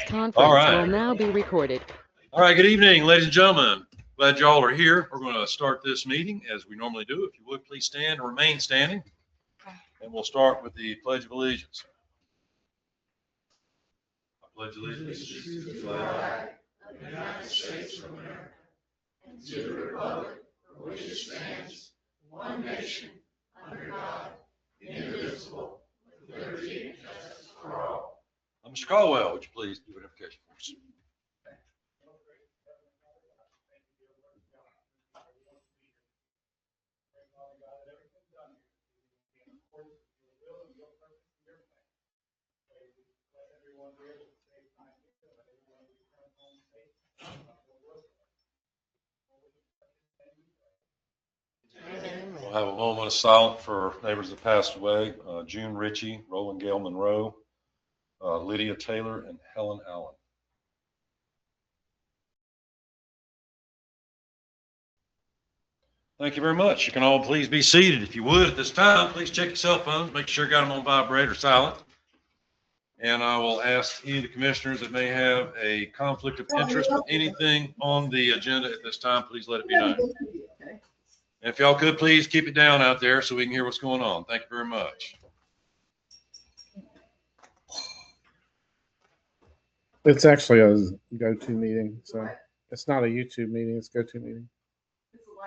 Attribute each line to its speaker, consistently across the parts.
Speaker 1: conference will now be recorded.
Speaker 2: All right, good evening, ladies and gentlemen. Glad y'all are here. We're going to start this meeting as we normally do. If you would, please stand and remain standing. And we'll start with the Pledge of Allegiance. I pledge allegiance to the flag of the United States of America and to the republic for which it stands, one nation, under God, indivisible, with liberty and justice for all. Mr. Caldwell, would you please do an invocation for us? We'll have a moment of silence for neighbors that passed away. June Ritchie, Roland Gale Monroe, Lydia Taylor, and Helen Allen. Thank you very much. You can all please be seated. If you would at this time, please check your cell phones. Make sure you got them on vibrate or silent. And I will ask any of the commissioners that may have a conflict of interest with anything on the agenda at this time, please let it be known. And if y'all could, please keep it down out there so we can hear what's going on. Thank you very much.
Speaker 3: It's actually a go-to meeting, so it's not a YouTube meeting, it's a go-to meeting.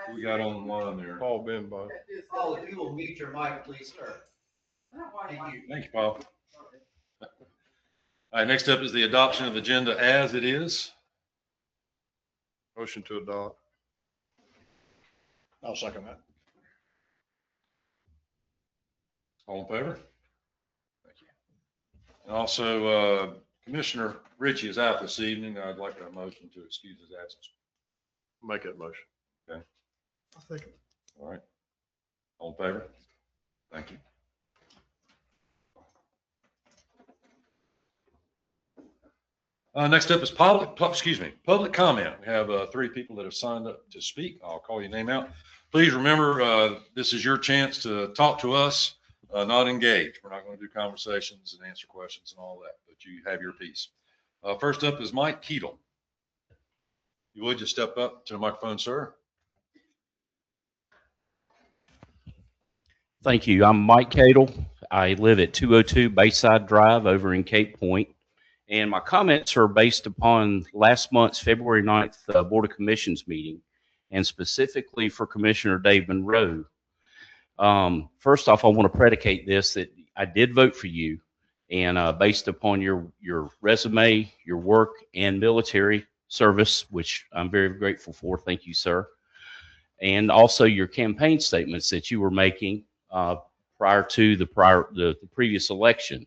Speaker 2: Who we got online there?
Speaker 3: Paul Benbow.
Speaker 4: Paul, if you will mute your mic, please, sir. Thank you.
Speaker 2: Thank you, Paul. All right, next up is the adoption of the agenda as it is.
Speaker 3: Motion to adopt.
Speaker 5: I'll second that.
Speaker 2: All in favor? Thank you. And also, Commissioner Ritchie is out this evening. I'd like a motion to excuse his absence.
Speaker 3: Make that motion.
Speaker 2: Okay.
Speaker 5: I'll second.
Speaker 2: All right. All in favor? Thank you. Next up is public comment. We have 3 people that have signed up to speak. I'll call your name out. Please remember, this is your chance to talk to us, not engage. We're not going to do conversations and answer questions and all that, but you have your piece. First up is Mike Keatle. You would just step up to the microphone, sir.
Speaker 6: Thank you. I'm Mike Cadle. I live at 202 Bayside Drive over in Cape Point. And my comments are based upon last month's February 9th Board of Commissions meeting, and specifically for Commissioner Dave Monroe. First off, I want to predicate this, that I did vote for you, and based upon your resume, your work, and military service, which I'm very grateful for. Thank you, sir. And also your campaign statements that you were making prior to the previous election.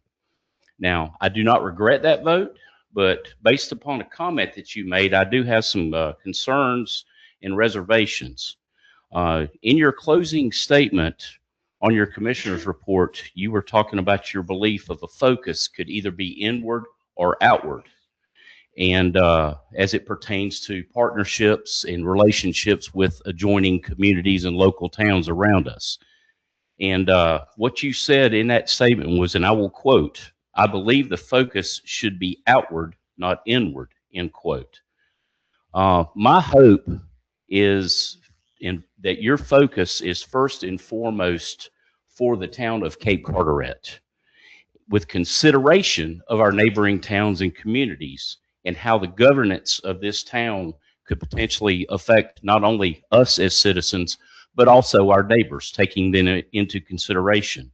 Speaker 6: Now, I do not regret that vote, but based upon a comment that you made, I do have some concerns and reservations. In your closing statement on your commissioner's report, you were talking about your belief of a focus could either be inward or outward, and as it pertains to partnerships and relationships with adjoining communities and local towns around us. And what you said in that statement was, and I will quote, "I believe the focus should be outward, not inward," end quote. My hope is that your focus is first and foremost for the town of Cape Carteret, with consideration of our neighboring towns and communities and how the governance of this town could potentially affect not only us as citizens, but also our neighbors, taking them into consideration.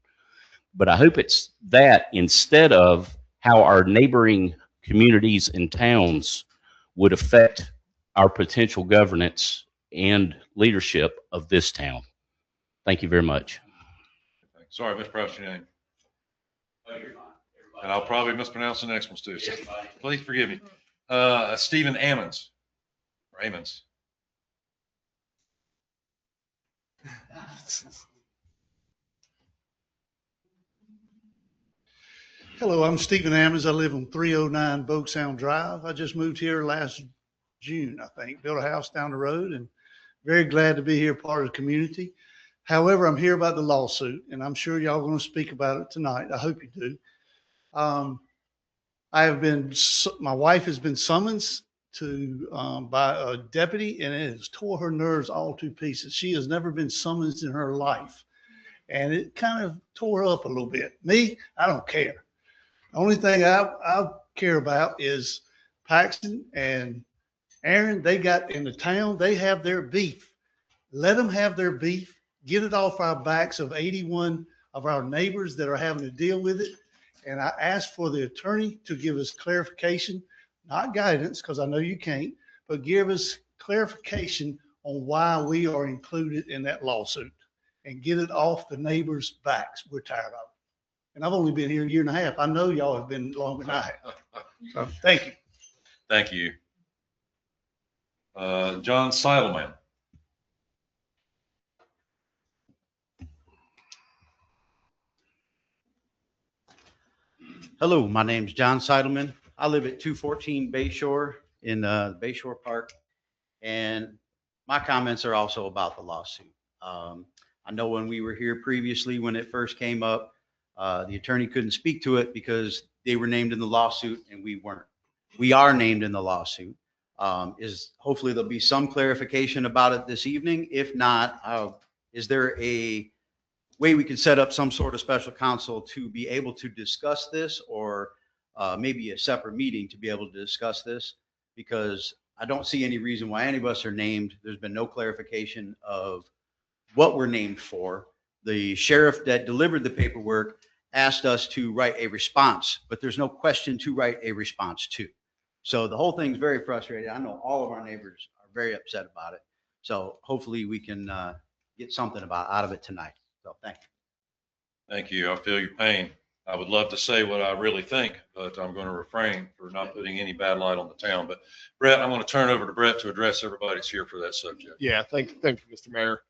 Speaker 6: But I hope it's that instead of how our neighboring communities and towns would affect our potential governance and leadership of this town. Thank you very much.
Speaker 2: Sorry, I mispronounced your name. And I'll probably mispronounce the next ones too. So please forgive me. Stephen Ammons. Or Ammons.
Speaker 5: Hello, I'm Stephen Ammons. I live on 309 Bogue Sound Drive. I just moved here last June, I think. Built a house down the road and very glad to be here, part of the community. However, I'm here about the lawsuit, and I'm sure y'all are going to speak about it tonight. I hope you do. my wife has been summoned by a deputy, and it has tore her nerves all to pieces. She has never been summoned in her life, and it kind of tore her up a little bit. Me, I don't care. The only thing I care about is Paxton and Aaron. They got in the town, they have their beef. Let them have their beef, get it off our backs of 81 of our neighbors that are having to deal with it. And I asked for the attorney to give us clarification, not guidance, because I know you can't, but give us clarification on why we are included in that lawsuit and get it off the neighbors' backs. We're tired of it. And I've only been here a year and a half. I know y'all have been longer than I have. So thank you.
Speaker 2: Thank you. John Seidelman.
Speaker 7: Hello, my name's John Seidelman. I live at 214 Bayshore in Bayshore Park, and my comments are also about the lawsuit. I know when we were here previously, when it first came up, the attorney couldn't speak to it because they were named in the lawsuit and we weren't. We are named in the lawsuit. Hopefully there'll be some clarification about it this evening. If not, is there a way we can set up some sort of special counsel to be able to discuss this, or maybe a separate meeting to be able to discuss this? Because I don't see any reason why any of us are named. There's been no clarification of what we're named for. The sheriff that delivered the paperwork asked us to write a response, but there's no question to write a response to. So the whole thing's very frustrating. I know all of our neighbors are very upset about it. So hopefully we can get something out of it tonight. So thank you.
Speaker 2: Thank you. I feel your pain. I would love to say what I really think, but I'm going to refrain for not putting any bad light on the town. But Brett, I'm going to turn it over to Brett to address everybody's here for that subject.
Speaker 8: Yeah, thank you, Mr. Mayor.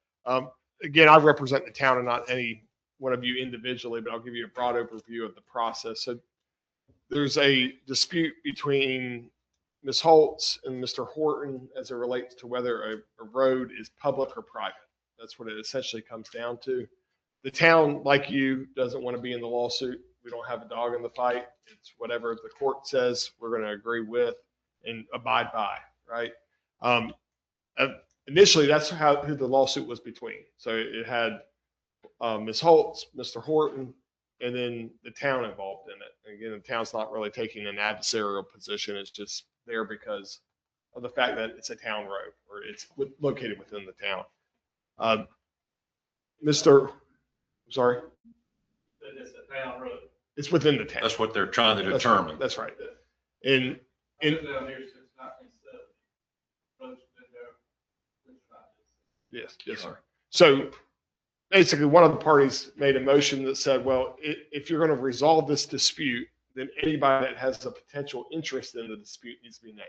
Speaker 8: Again, I represent the town and not any one of you individually, but I'll give you a broad overview of the process. So there's a dispute between Ms. Holtz and Mr. Horton as it relates to whether a road is public or private. That's what it essentially comes down to. The town, like you, doesn't want to be in the lawsuit. We don't have a dog in the fight. It's whatever the court says we're going to agree with and abide by, right? Initially, that's who the lawsuit was between. So it had Ms. Holtz, Mr. Horton, and then the town involved in it. And again, the town's not really taking an adversarial position. It's just there because of the fact that it's a town road, or it's located within the town. Sorry?
Speaker 9: It's a town road.
Speaker 8: It's within the town.
Speaker 2: That's what they're trying to determine.
Speaker 8: That's right. And
Speaker 9: Down here since 1970. Road's been there since 1970.
Speaker 8: yes, sir. So basically, one of the parties made a motion that said, well, if you're going to resolve this dispute, then anybody that has a potential interest in the dispute needs to be named,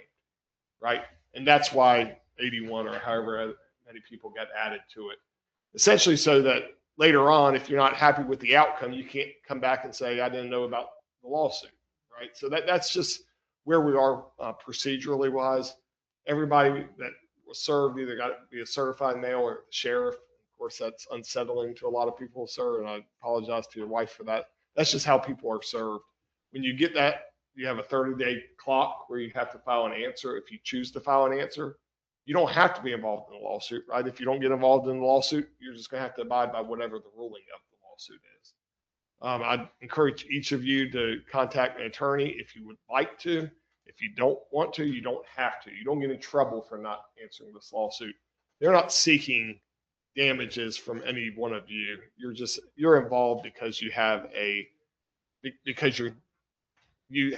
Speaker 8: right? And that's why 81 or however many people got added to it. Essentially so that later on, if you're not happy with the outcome, you can't come back and say, I didn't know about the lawsuit, right? So that's just where we are procedurally wise. Everybody that was served either got to be a certified mail or the sheriff. Of course, that's unsettling to a lot of people, sir, and I apologize to your wife for that. That's just how people are served. When you get that, you have a 30-day clock where you have to file an answer. If you choose to file an answer, you don't have to be involved in the lawsuit, right? If you don't get involved in the lawsuit, you're just going to have to abide by whatever the ruling of the lawsuit is. I'd encourage each of you to contact an attorney if you would like to. If you don't want to, you don't have to. You don't get in trouble for not answering this lawsuit. They're not seeking damages from any one of you. You're involved because you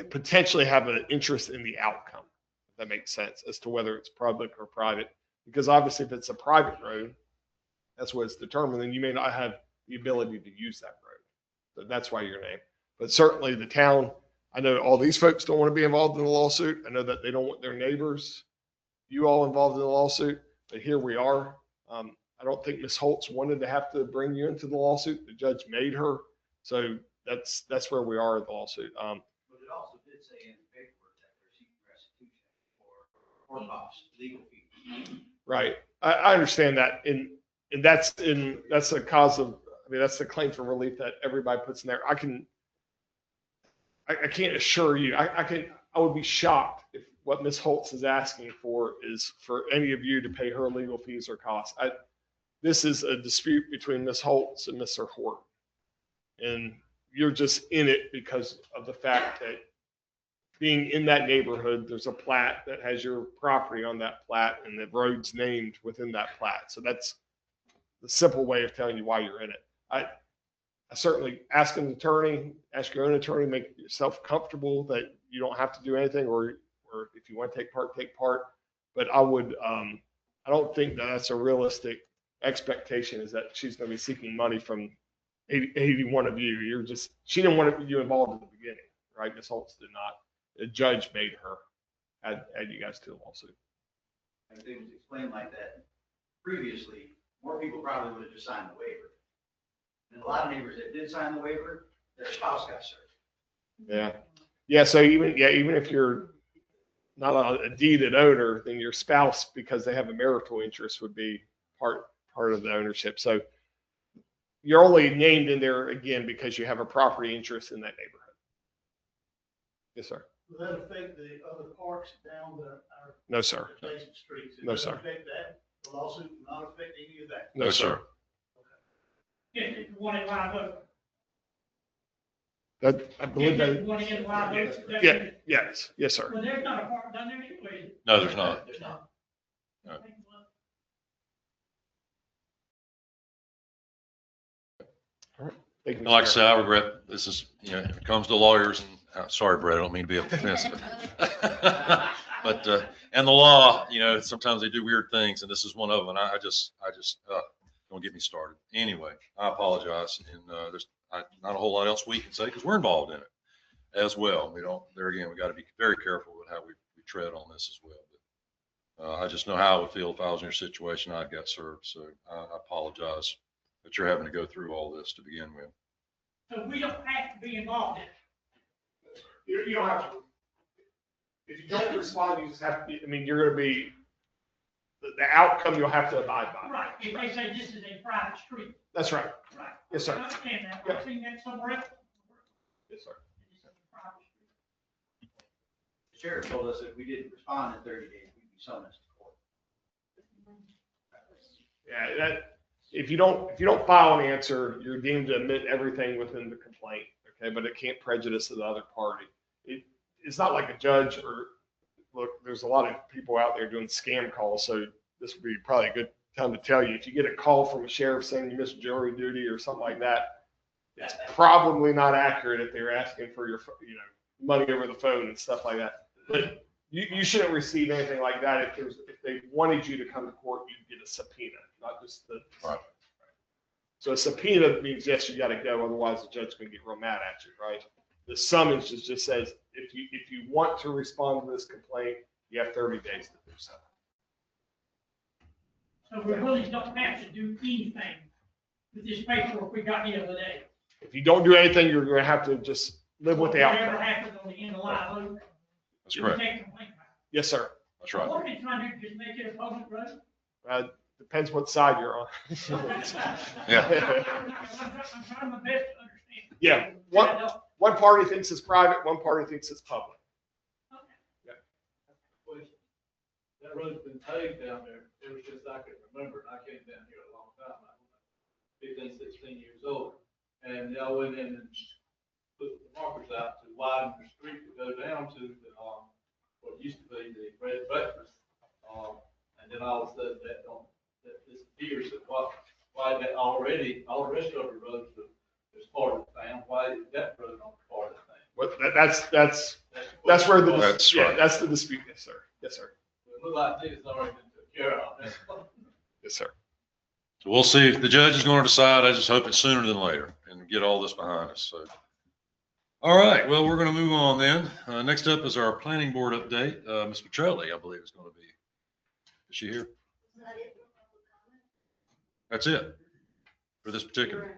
Speaker 8: potentially have an interest in the outcome. That makes sense as to whether it's public or private, because obviously if it's a private road, that's what it's determined, then you may not have the ability to use that road. So that's why you're named. But certainly the town, I know all these folks don't want to be involved in the lawsuit. I know that they don't want their neighbors, you all involved in the lawsuit, but here we are. I don't think Ms. Holtz wanted to have to bring you into the lawsuit. The judge made her. So that's where we are at the lawsuit.
Speaker 7: But it also did say in the paperwork that they're seeking restitution for costs, legal fees.
Speaker 8: Right. I understand that. And that's a cause of, that's the claim for relief that everybody puts in there. I can't assure you, I would be shocked if what Ms. Holtz is asking for is for any of you to pay her legal fees or costs. This is a dispute between Ms. Holtz and Mr. Horton. And you're just in it because of the fact that being in that neighborhood, there's a plat that has your property on that plat and the road's named within that plat. So that's the simple way of telling you why you're in it. I certainly ask an attorney, ask your own attorney, make yourself comfortable that you don't have to do anything, or if you want to take part, take part. But I would, I don't think that that's a realistic expectation, is that she's going to be seeking money from 81 of you. She didn't want you involved at the beginning, right? Ms. Holtz did not. The judge made her add you guys to the lawsuit.
Speaker 7: If it was explained like that previously, more people probably would have just signed the waiver. And a lot of neighbors that did sign the waiver, their spouse got served.
Speaker 8: Yeah. Yeah. So even if you're not a deeded owner, then your spouse, because they have a marital interest, would be part of the ownership. So you're only named in there again because you have a property interest in that neighborhood. Yes, sir.
Speaker 5: Will that affect the other parks down our
Speaker 8: No, sir.
Speaker 5: adjacent streets?
Speaker 8: No, sir.
Speaker 5: Affect that? The lawsuit will not affect any of that?
Speaker 8: No, sir.
Speaker 9: If you want it live oak.
Speaker 8: That, I believe
Speaker 9: If you
Speaker 8: that.
Speaker 9: want it in live oak. that's
Speaker 8: Yeah.
Speaker 9: it.
Speaker 8: Yes. Yes, sir.
Speaker 9: Well, there's not a park down there anyway.
Speaker 2: No, there's not.
Speaker 7: There's not.
Speaker 2: No.
Speaker 8: Thank you,
Speaker 2: And like I
Speaker 8: Mr.
Speaker 2: said, I regret this is, if it comes to lawyers and, sorry, Brett, I don't mean to be offensive. But, and the law, sometimes they do weird things, and this is one of them. And I just, don't get me started. Anyway, I apologize. And, there's not a whole lot else we can say because we're involved in it as well. We got to be very careful with how we tread on this as well. But, I just know how I would feel if I was in your situation. I'd got served. So I apologize that you're having to go through all this to begin with.
Speaker 9: So we don't have to be involved in it.
Speaker 8: You don't have to. If you don't respond, you just have to be, you're going to be, the outcome you'll have to abide by.
Speaker 9: Right, if they say this is a private street.
Speaker 8: That's right.
Speaker 9: Right.
Speaker 8: Yes, sir.
Speaker 9: I understand that.
Speaker 8: Yeah.
Speaker 9: I've seen that somewhere else.
Speaker 8: Yes, sir.
Speaker 9: This is a private street.
Speaker 7: The sheriff told us if we didn't respond in 30 days, we'd be summoned to court.
Speaker 8: Yeah, if you don't file an answer, you're deemed to admit everything within the complaint. Okay, but it can't prejudice the other party. It's not like a judge look, there's a lot of people out there doing scam calls, so this would be probably a good time to tell you. If you get a call from a sheriff saying you missed jury duty or something like that, it's probably not accurate if they're asking for your, money over the phone and stuff like that. But you shouldn't receive anything like that. If they wanted you to come to court, you'd get a subpoena, not just the.
Speaker 2: Right.
Speaker 8: So a subpoena means, yes, you got to go. Otherwise, the judge can get real mad at you, right? The summons just says, if you want to respond to this complaint, you have 30 days to do so.
Speaker 9: So we really don't have to do anything with this paperwork we got the other day.
Speaker 8: If you don't do anything, you're going to have to just live with the
Speaker 9: Whatever
Speaker 8: outcome.
Speaker 9: happens on the end of live oak.
Speaker 2: That's
Speaker 9: we
Speaker 2: correct.
Speaker 9: can't complain about it.
Speaker 8: Yes, sir.
Speaker 2: That's right.
Speaker 9: What are we trying to do, just make it a public road?
Speaker 8: Depends what side you're on.
Speaker 2: Yeah.
Speaker 9: I'm trying my best to understand.
Speaker 8: Yeah. One party thinks it's private, one party thinks it's public.
Speaker 9: That road's been paved down there ever since I can remember, and I came down here a long time, I was 15, 16 years old. And y'all went in and put the markers out to widen the street to go down to the, what used to be the bread and breakfast. And then all of a sudden that disappears. Why that already, all the rest of the roads is part of the town, why is that road not part of the town?
Speaker 8: What, that's where the,
Speaker 2: That's
Speaker 8: yeah,
Speaker 2: right.
Speaker 8: that's the dispute. Yes, sir. Yes, sir.
Speaker 9: It looked like this already been took care of.
Speaker 8: Yes, sir.
Speaker 2: So we'll see if the judge is going to decide. I just hope it's sooner than later and get all this behind us. So, all right. Well, we're going to move on then. Next up is our planning board update. Ms. Petrelli, I believe, is going to be. Is she here? That's it for this particular.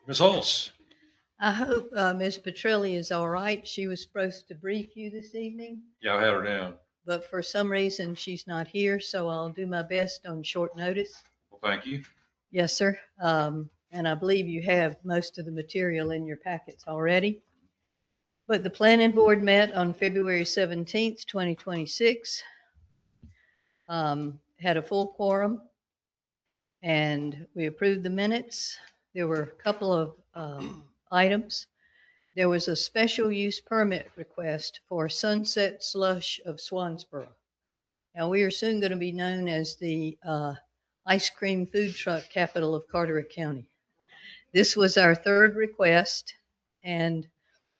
Speaker 2: Ms. Hulse.
Speaker 10: I hope Ms. Petrilli is all right. She was supposed to brief you this evening,
Speaker 2: Yeah, I had her down.
Speaker 10: but for some reason she's not here, so I'll do my best on short notice.
Speaker 2: Well, thank you.
Speaker 10: Yes, sir. and I believe you have most of the material in your packets already. But the planning board met on February 17th, 2026, had a full quorum, and we approved the minutes. There were a couple of items. There was a special use permit request for Sunset Slush of Swansboro. Now, we are soon going to be known as the ice cream food truck capital of Carteret County. This was our third request, and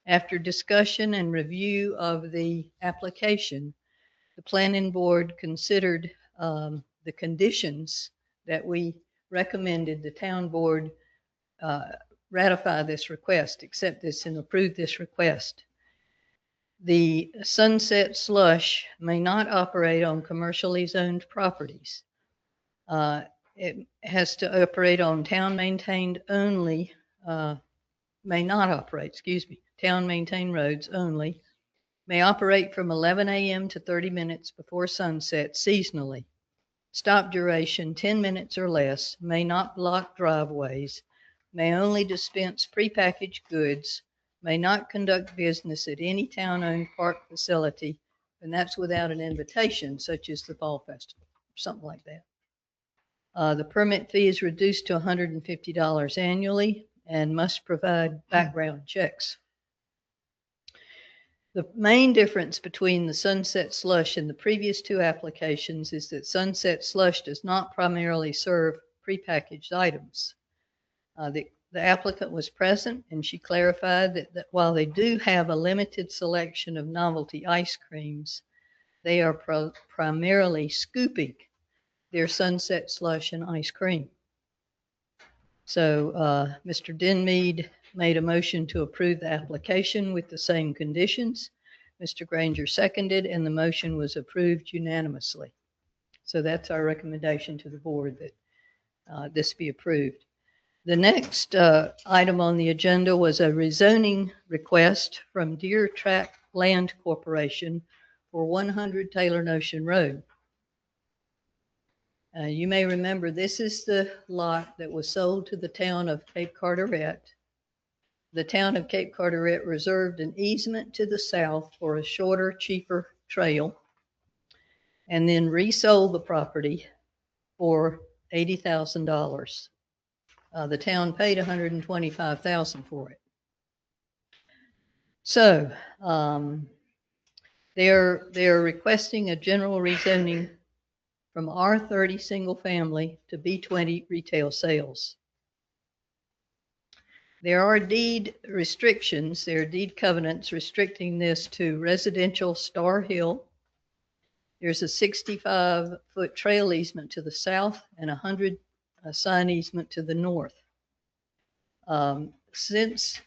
Speaker 10: after discussion and review of the application, the planning board considered the conditions that we recommended the town board ratify this request, accept this and approve this request. The Sunset Slush may not operate on commercially zoned properties. It has to operate on town maintained only, may not operate, excuse me, town maintained roads only, may operate from 11 a.m. to 30 minutes before sunset seasonally. Stop duration 10 minutes or less, may not block driveways, may only dispense prepackaged goods, may not conduct business at any town-owned park facility, and that's without an invitation, such as the Fall Festival, something like that. The permit fee is reduced to $150 annually and must provide background checks. The main difference between the Sunset Slush and the previous two applications is that Sunset Slush does not primarily serve prepackaged items. The applicant was present, and she clarified that while they do have a limited selection of novelty ice creams, they are primarily scooping their Sunset Slush and ice cream. So Mr. Denmead made a motion to approve the application with the same conditions. Mr. Granger seconded, and the motion was approved unanimously. So that's our recommendation to the board, that this be approved. The next item on the agenda was a rezoning request from Deer Track Land Corporation for 100 Taylor Notion Road. You may remember this is the lot that was sold to the town of Cape Carteret. The town of Cape Carteret reserved an easement to the south for a shorter, cheaper trail, and then resold the property for $80,000. The town paid $125,000 for it. So they're requesting a general rezoning from R30 single family to B20 retail sales. There are deed restrictions, there are deed covenants restricting this to residential Star Hill. There's a 65-foot trail easement to the south and 100 sign easement to the north. Since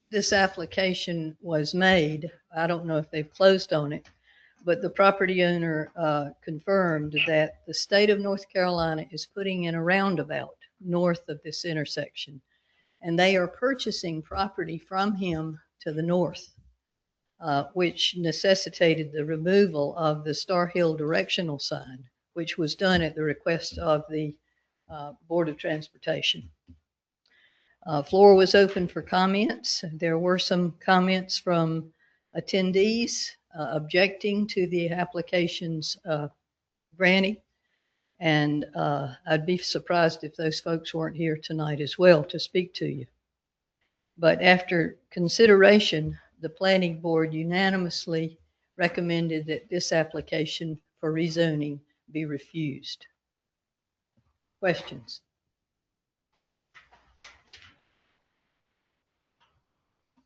Speaker 10: this application was made, I don't know if they've closed on it, but the property owner confirmed that the state of North Carolina is putting in a roundabout north of this intersection, and they are purchasing property from him to the north, which necessitated the removal of the Star Hill directional sign, which was done at the request of the Board of Transportation. Floor was open for comments. There were some comments from attendees objecting to the application's granting, and I'd be surprised if those folks weren't here tonight as well to speak to you. But after consideration, the planning board unanimously recommended that this application for rezoning be refused. Questions?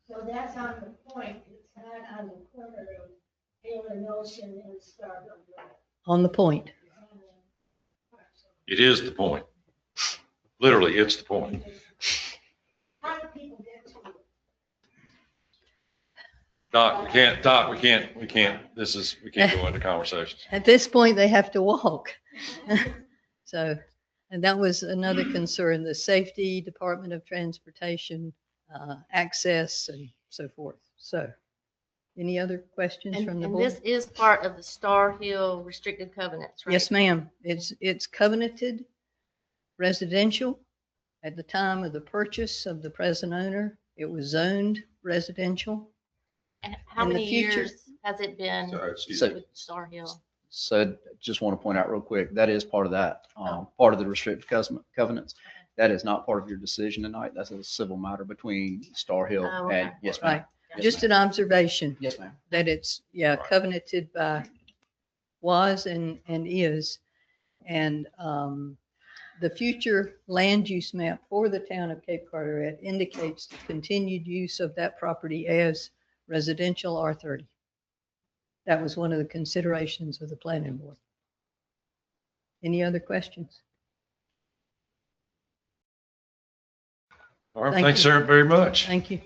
Speaker 11: So that's on the point, it's not on the corner of Taylor Notion and Starville Road.
Speaker 10: On the point.
Speaker 2: It is the point. Literally, it's the point.
Speaker 11: How do people get to it?
Speaker 2: Doc, we can't, we can't go into conversations.
Speaker 10: At this point, they have to walk. So, and that was another concern, the safety, Department of Transportation, access, and so forth. So, any other questions from the
Speaker 12: And
Speaker 10: board?
Speaker 12: this is part of the Star Hill restricted covenants, right?
Speaker 10: Yes, ma'am. It's covenanted residential, At the time of the purchase of the present owner, it was zoned residential.
Speaker 12: And how
Speaker 10: In the
Speaker 12: many
Speaker 10: future-
Speaker 12: years has it been
Speaker 2: Sorry, excuse
Speaker 13: So-
Speaker 2: me.
Speaker 12: with Star Hill?
Speaker 13: So just want to point out real quick, that is part of that, part of the restrictive covenants. That is not part of your decision tonight. That's a civil matter between Star Hill
Speaker 12: Oh,
Speaker 13: and,
Speaker 12: okay.
Speaker 13: yes, ma'am.
Speaker 10: Right.
Speaker 13: Yes,
Speaker 10: Just
Speaker 13: ma'am.
Speaker 10: an observation
Speaker 13: Yes, ma'am.
Speaker 10: that it's, yeah,
Speaker 2: Right.
Speaker 10: covenanted by, was and is. And the future land use map for the town of Cape Carteret indicates the continued use of that property as residential R30. That was one of the considerations of the planning board. Any other questions?
Speaker 2: All right,
Speaker 10: Thank
Speaker 2: thanks,
Speaker 10: you.
Speaker 2: sir, very much.
Speaker 10: Thank you.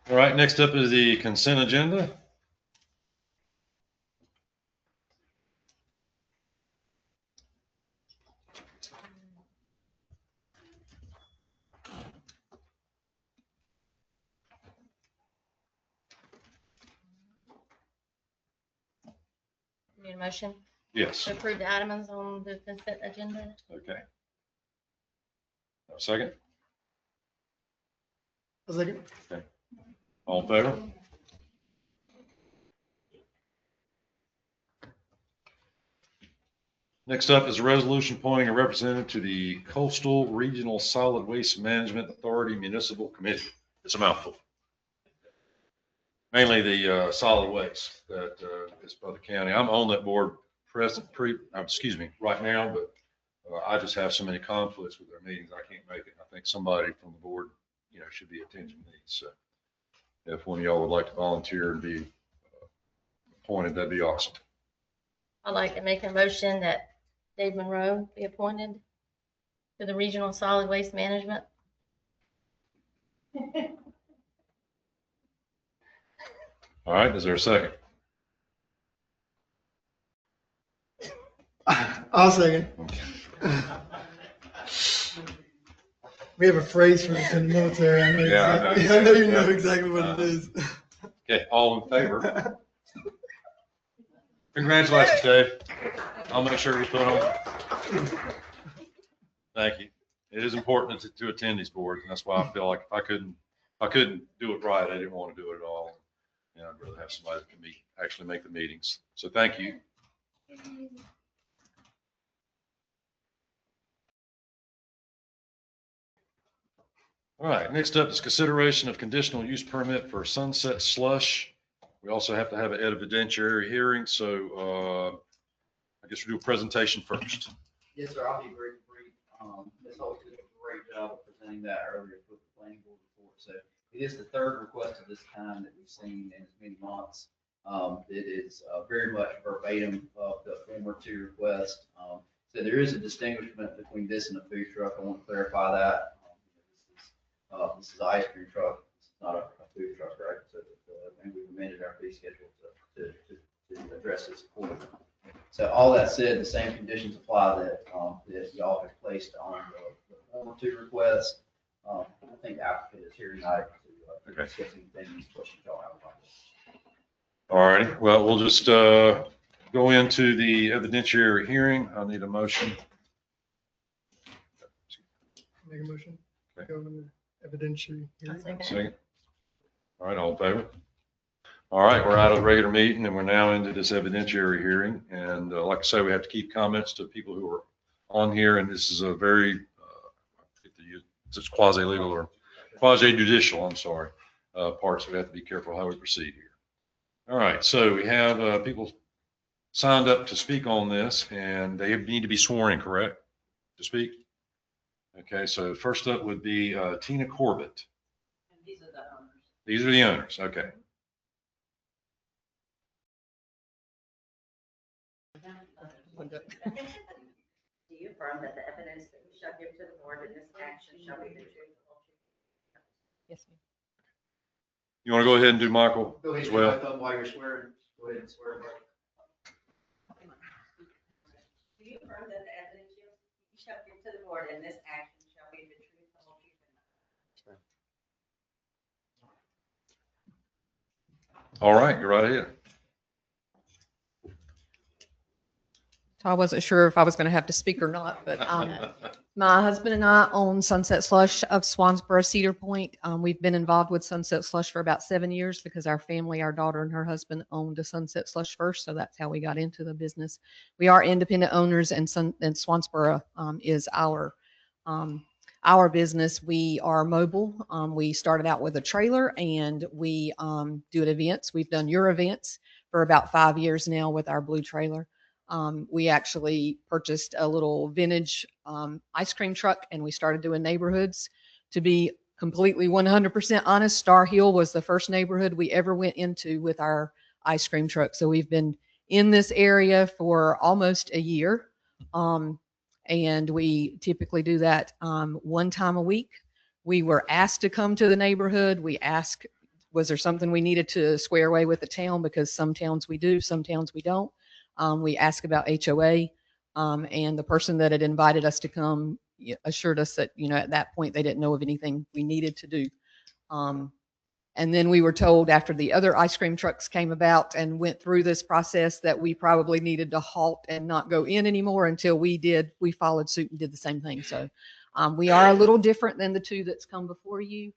Speaker 2: All right, next up is the consent agenda.
Speaker 12: Need a motion
Speaker 2: Yes,
Speaker 12: to approve the items on the consent agenda?
Speaker 2: okay. A second?
Speaker 8: A second.
Speaker 2: Okay. All in favor? Next up is a resolution appointing a representative to the Coastal Regional Solid Waste Management Authority Municipal Committee. It's a mouthful. Mainly the solid waste that is by the county. I'm on that board right now, but I just have so many conflicts with their meetings. I can't make it. I think somebody from the board, should be attending these. So if one of y'all would like to volunteer and be appointed, that'd be awesome.
Speaker 12: I'd like to make a motion that Dave Monroe be appointed to the Regional Solid Waste Management.
Speaker 2: All right, is there a second?
Speaker 14: I'll second. We have a phrase for this in the military. I know,
Speaker 2: Yeah,
Speaker 14: exactly, I know you know exactly what it is.
Speaker 2: Okay, all in favor? Congratulations, Dave. I'll make sure you put on. Thank you. It is important to attend these boards, and that's why I feel like if I couldn't do it right, I didn't want to do it at all. I'd rather have somebody that can actually make the meetings. So thank you. All right, next up is consideration of conditional use permit for Sunset Slush. We also have to have an evidentiary hearing, so I guess we'll do a presentation first.
Speaker 13: Yes, sir, I'll be very brief. Ms. Holt did a great job of presenting that earlier with the planning board report. So it is the third request of this kind that we've seen in as many months. It is very much verbatim of the former two requests. So there is a distinguishment between this and a food truck. I want to clarify that. This is an ice cream truck. This is not a food truck, right? So, and we've amended our fee schedule to address this accordingly. So all that said, the same conditions apply that y'all have placed on the former two requests. I think the applicant is here tonight to discuss anything, questions y'all have about this.
Speaker 2: All righty, well, we'll just go into the evidentiary hearing. I need a motion.
Speaker 14: Make a motion.
Speaker 2: Okay.
Speaker 14: Go into evidentiary hearing.
Speaker 2: Second. All right, all in favor? All right, we're out of the regular meeting and we're now into this evidentiary hearing. And like I say, we have to keep comments to people who are on here. And this is a very, it's quasi-legal or quasi-judicial, I'm sorry, parts. So we have to be careful how we proceed here. All right, so we have people signed up to speak on this and they need to be sworn in, correct? To speak? Okay, so first up would be Tina Corbett.
Speaker 10: And these are the owners.
Speaker 2: These are the owners, okay.
Speaker 15: Do you affirm that the evidence that you shall give to the board in this action shall be the truth, the whole truth?
Speaker 10: Yes, ma'am.
Speaker 2: You want to go ahead and do Michael
Speaker 7: Go ahead
Speaker 2: as
Speaker 7: and
Speaker 2: well?
Speaker 7: both of them while you're swearing. Go ahead and swear.
Speaker 15: Do you affirm that the evidence you shall give to the board in this action shall be the truth, the whole truth, and nothing?
Speaker 2: All right, go right ahead.
Speaker 16: So I wasn't sure if I was going to have to speak or not, but my husband and I own Sunset Slush of Swansboro Cedar Point. We've been involved with Sunset Slush for about 7 years because our family, our daughter and her husband owned a Sunset Slush first. So that's how we got into the business. We are independent owners, and Swansboro is our business. We are mobile. We started out with a trailer, and we do events. We've done your events for about 5 years now with our blue trailer. We actually purchased a little vintage ice cream truck, and we started doing neighborhoods. To be completely 100% honest, Star Hill was the first neighborhood we ever went into with our ice cream truck. So we've been in this area for almost a year. And we typically do that 1 time a week. We were asked to come to the neighborhood. We asked, was there something we needed to square away with the town? Because some towns we do, some towns we don't. We asked about HOA, and the person that had invited us to come assured us that, at that point they didn't know of anything we needed to do. And then we were told after the other ice cream trucks came about and went through this process that we probably needed to halt and not go in anymore until we followed suit and did the same thing. So we are a little different than the 2 that's come before you.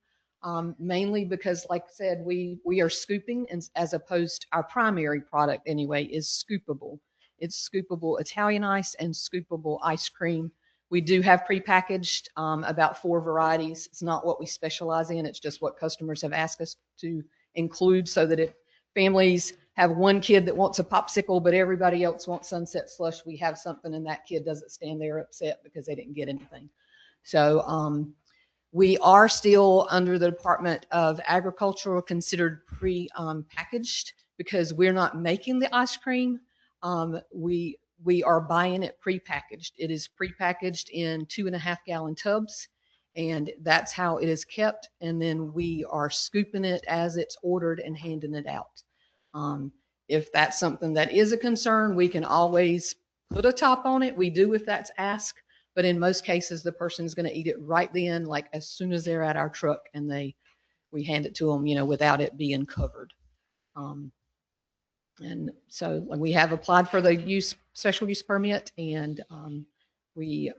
Speaker 16: Mainly because, like I said, we are scooping, as opposed to our primary product anyway is scoopable. It's scoopable Italian ice and scoopable ice cream. We do have prepackaged about 4 varieties. It's not what we specialize in. It's just what customers have asked us to include, so that if families have one kid that wants a popsicle, but everybody else wants Sunset Slush, we have something, and that kid doesn't stand there upset because they didn't get anything. So we are still under the Department of Agriculture considered pre-packaged because we're not making the ice cream. We are buying it prepackaged. It is prepackaged in 2.5-gallon tubs, and that's how it is kept. And then we are scooping it as it's ordered and handing it out. If that's something that is a concern, we can always put a top on it. We do if that's asked. But in most cases, the person's going to eat it right then, like as soon as they're at our truck, and we hand it to them, without it being covered. And so we have applied for the special use permit, and we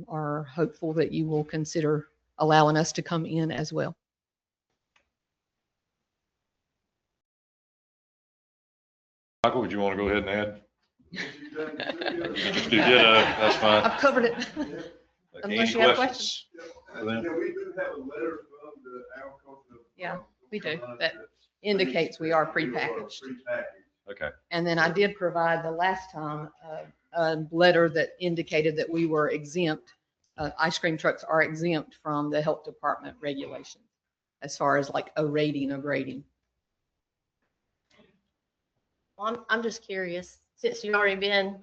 Speaker 16: are hopeful that you will consider allowing us to come in as well.
Speaker 2: Michael, would you want to go ahead and add? You just did, that's fine.
Speaker 16: I've covered it. Unless you have questions.
Speaker 2: For them?
Speaker 17: Yeah, we do have a letter from the agricultural.
Speaker 16: Yeah, we do. That indicates we are prepackaged.
Speaker 2: Okay.
Speaker 16: And then I did provide the last time a letter that indicated that we were exempt. Ice cream trucks are exempt from the health department regulations as far as like a rating or grading.
Speaker 12: Well, I'm just curious, since you've already been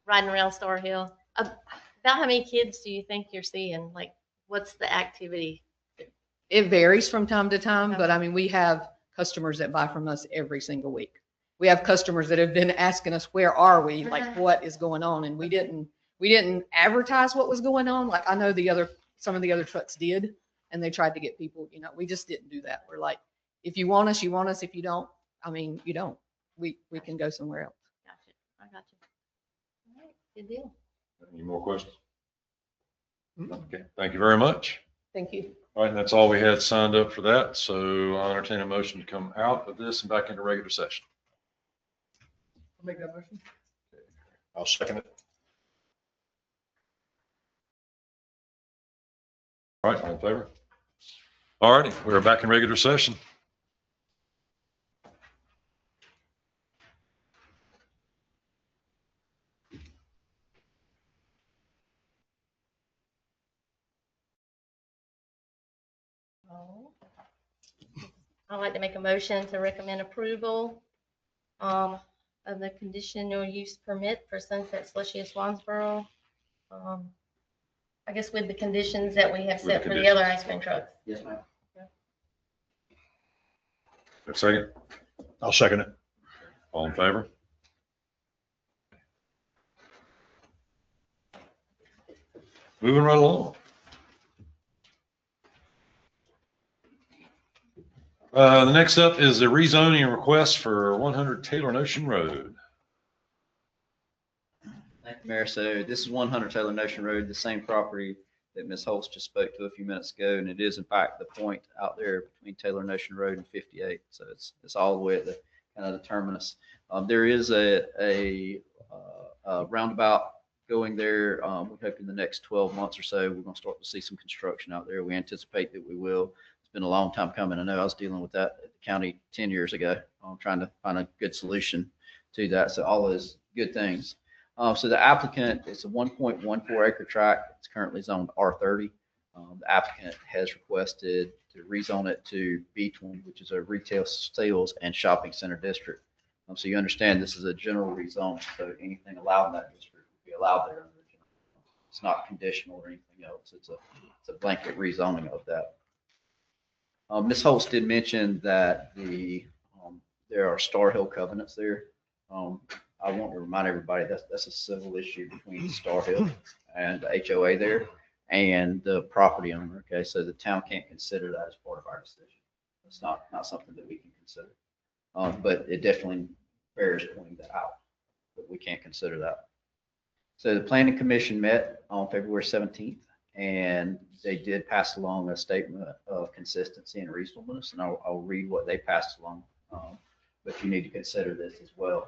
Speaker 12: riding around Star Hill, about how many kids do you think you're seeing? Like, what's the activity?
Speaker 16: It varies from time to time, but I mean, we have customers that buy from us every single week. We have customers that have been asking us, where are we? Like, what is going on? And we didn't advertise what was going on. Like, I know some of the other trucks did, and they tried to get people, we just didn't do that. We're like, if you want us, you want us. If you don't, I mean, you don't. We can go somewhere else.
Speaker 12: Gotcha. I got you. All right. Good deal.
Speaker 2: Any more questions? Okay. Thank you very much.
Speaker 16: Thank you.
Speaker 2: All right. And that's all we had signed up for that. So I'll entertain a motion to come out of this and back into regular session.
Speaker 14: I'll make that motion.
Speaker 2: I'll second it. All right. All in favor? All righty. We're back in regular session.
Speaker 12: I'd like to make a motion to recommend approval of the conditional use permit for Sunset Slushy of Swansboro. I guess with the conditions that we have set for the other ice cream trucks.
Speaker 13: Yes, ma'am.
Speaker 2: A second? I'll second it. All in favor? Moving right along. The next up is a rezoning request for 100 Taylor Ocean Road.
Speaker 13: Thank Mayor, so this is 100 Taylor Notion Road, the same property that Ms. Holtz just spoke to a few minutes ago, and it is in fact the point out there between Taylor Notion Road and 58. So it's all the way at the kind of the terminus. There is a roundabout going there. We hope in the next 12 months or so, we're going to start to see some construction out there. We anticipate that we will. It's been a long time coming. I know I was dealing with that at the county 10 years ago, trying to find a good solution to that. So all those good things. So the applicant, it's a 1.14 acre tract. It's currently zoned R30. The applicant has requested to rezone it to B20, which is a retail sales and shopping center district. So you understand this is a general rezone, so anything allowed in that district would be allowed there. It's not conditional or anything else. It's a blanket rezoning of that. Ms. Holtz did mention that there are Star Hill covenants there. I want to remind everybody that's a civil issue between Star Hill and the HOA there and the property owner. Okay, so the town can't consider that as part of our decision. It's not something that we can consider. But it definitely bears pointing that out, but we can't consider that. So the planning commission met on February 17th, and they did pass along a statement of consistency and reasonableness, and I'll read what they passed along. But you need to consider this as well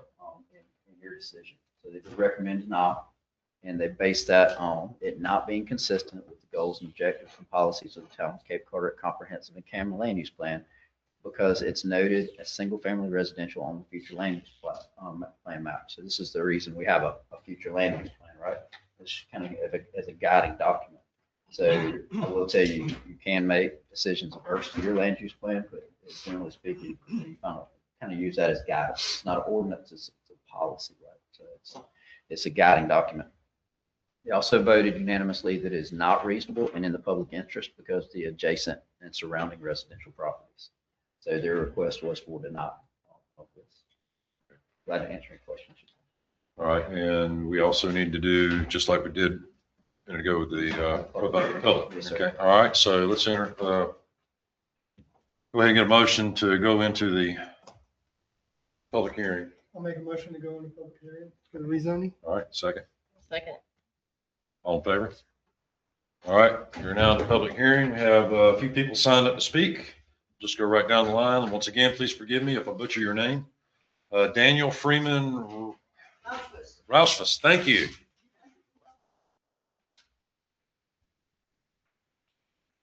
Speaker 13: in your decision. So they recommend denial, and they base that on it not being consistent with the goals and objectives and policies of the town of Cape Carteret Comprehensive and Cameron Land Use Plan, because it's noted as single-family residential on the future land use plan map. So this is the reason we have a future land use plan, right? It's kind of as a guiding document. So I will tell you, you can make decisions averse to your land use plan, but generally speaking, you kind of use that as guidance. It's not an ordinance, it's a policy, right? So it's a guiding document. They also voted unanimously that it is not reasonable and in the public interest because the adjacent and surrounding residential properties. So their request was for denial of this. Glad to answer any questions.
Speaker 2: All right, and we also need to do, just like we did a minute ago with the public.
Speaker 13: Yes,
Speaker 2: Okay, all right, so let's enter, go ahead and get a motion to go into the public hearing.
Speaker 14: I'll make a motion to go into public hearing for the rezoning.
Speaker 2: All right, second.
Speaker 12: Second.
Speaker 2: All in favor? All right, you're now in the public hearing. We have a few people signed up to speak. Just go right down the line. And once again, please forgive me if I butcher your name. Daniel Freeman Rousfus. Thank you.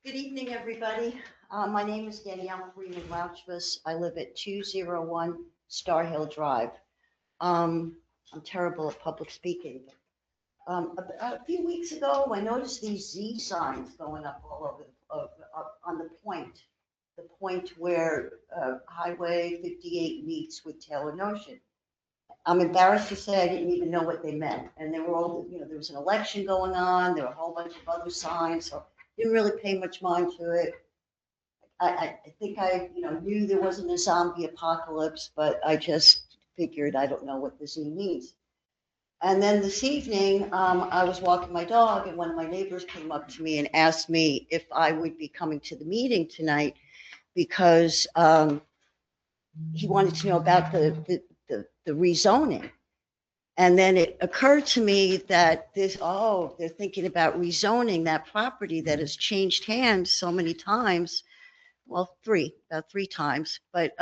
Speaker 18: Good evening, everybody. My name is Danielle Freeman Rousfus. I live at 201 Star Hill Drive. I'm terrible at public speaking. A few weeks ago, I noticed these Z signs going up all over on the point where Highway 58 meets with Taylor Notion. I'm embarrassed to say I didn't even know what they meant. And they were all, there was an election going on. There were a whole bunch of other signs. So didn't really pay much mind to it. I think I, knew there wasn't a zombie apocalypse, but I just figured I don't know what the Z means. And then this evening, I was walking my dog, and one of my neighbors came up to me and asked me if I would be coming to the meeting tonight because he wanted to know about the rezoning. And then it occurred to me that they're thinking about rezoning that property that has changed hands so many times. Well, about three times, but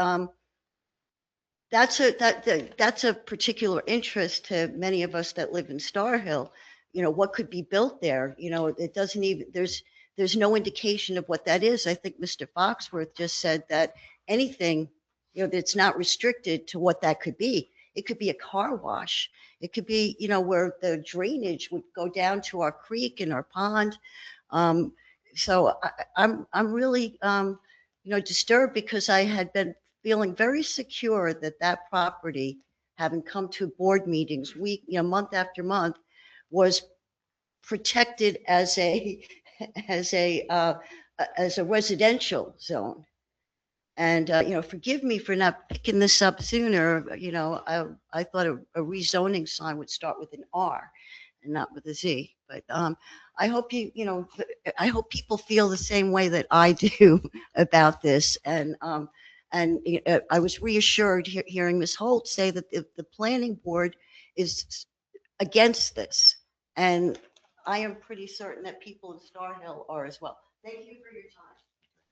Speaker 18: that's a particular interest to many of us that live in Star Hill. What could be built there? It doesn't even, there's no indication of what that is. I think Mr. Foxworth just said that anything, that's not restricted to what that could be. It could be a car wash. It could be, where the drainage would go down to our creek and our pond. So I'm really, disturbed because I had been feeling very secure that property, having come to board meetings month after month, was protected as a residential zone. And forgive me for not picking this up sooner. I thought a rezoning sign would start with an R and not with a Z. But I hope I hope people feel the same way that I do about this. And I was reassured hearing Ms. Holt say that the planning board is against this. And I am pretty certain that people in Star Hill are as well. Thank you for your time.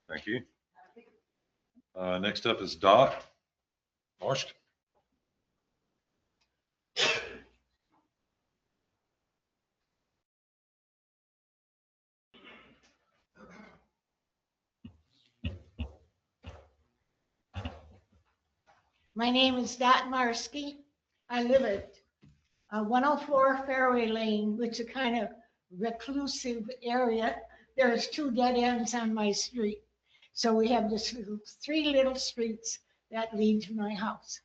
Speaker 2: Thank you. Next up is Doc Marston.
Speaker 11: My name is Dot Marsky. I live at 104 Fairway Lane, which is a kind of reclusive area. There's 2 dead ends on my street. So we have this 3 little streets that lead to my house.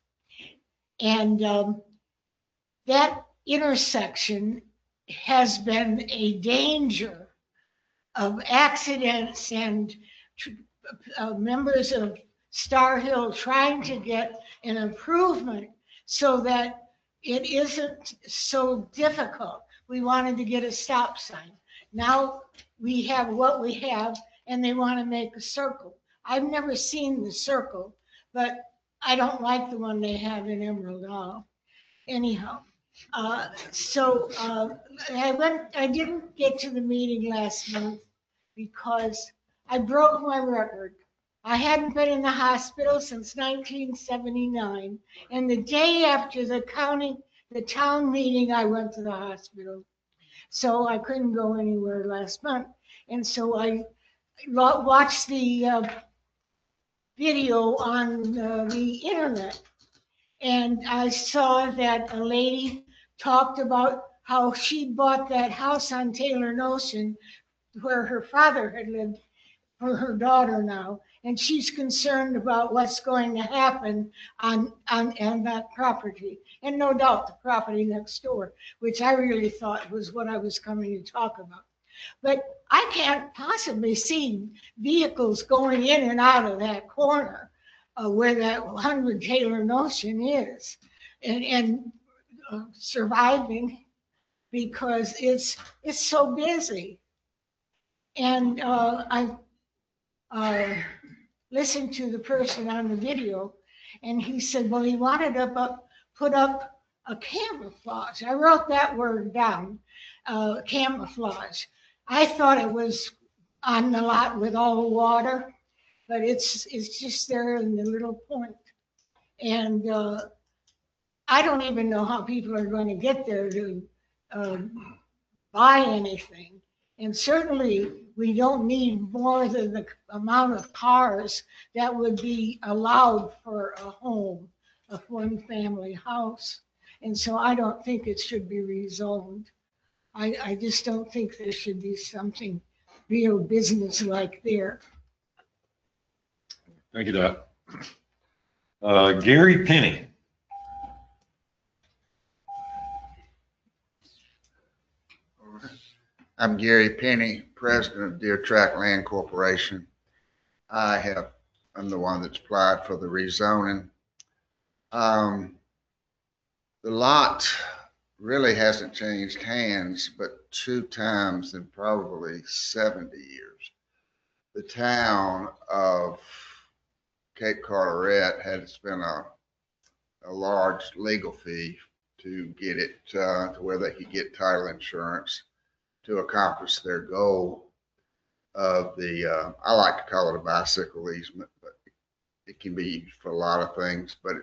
Speaker 11: And that intersection has been a danger of accidents and members of Star Hill trying to get an improvement so that it isn't so difficult. We wanted to get a stop sign. Now we have what we have, and they want to make a circle. I've never seen the circle, but I don't like the one they have in Emerald Isle. Anyhow, I didn't get to the meeting last month because I broke my record. I hadn't been in the hospital since 1979, and the day after the town meeting, I went to the hospital. So I couldn't go anywhere last month. And so I watched the video on the internet, and I saw that a lady talked about how she bought that house on Taylor Notion where her father had lived for her daughter now, and she's concerned about what's going to happen on that property, and no doubt the property next door, which I really thought was what I was coming to talk about. But I can't possibly see vehicles going in and out of that corner where that 100 Taylor Notion is, and surviving because it's so busy. And I listened to the person on the video, and he said, well, he wanted to put up a camouflage. I wrote that word down, camouflage. I thought it was on the lot with all the water, but it's just there in the little point. And I don't even know how people are going to get there to buy anything. And certainly we don't need more than the amount of cars that would be allowed for a home, a one-family house. And so I don't think it should be rezoned. I just don't think there should be something real business-like there.
Speaker 2: Thank you, Doc. Gary Penny.
Speaker 19: I'm Gary Penny, president of Deer Track Land Corporation. I'm the one that's applied for the rezoning. The lot really hasn't changed hands, but 2 times in probably 70 years. The town of Cape Carteret had to spend a large legal fee to get it to where they could get title insurance to accomplish their goal of the, I like to call it a bicycle easement, but it can be used for a lot of things, but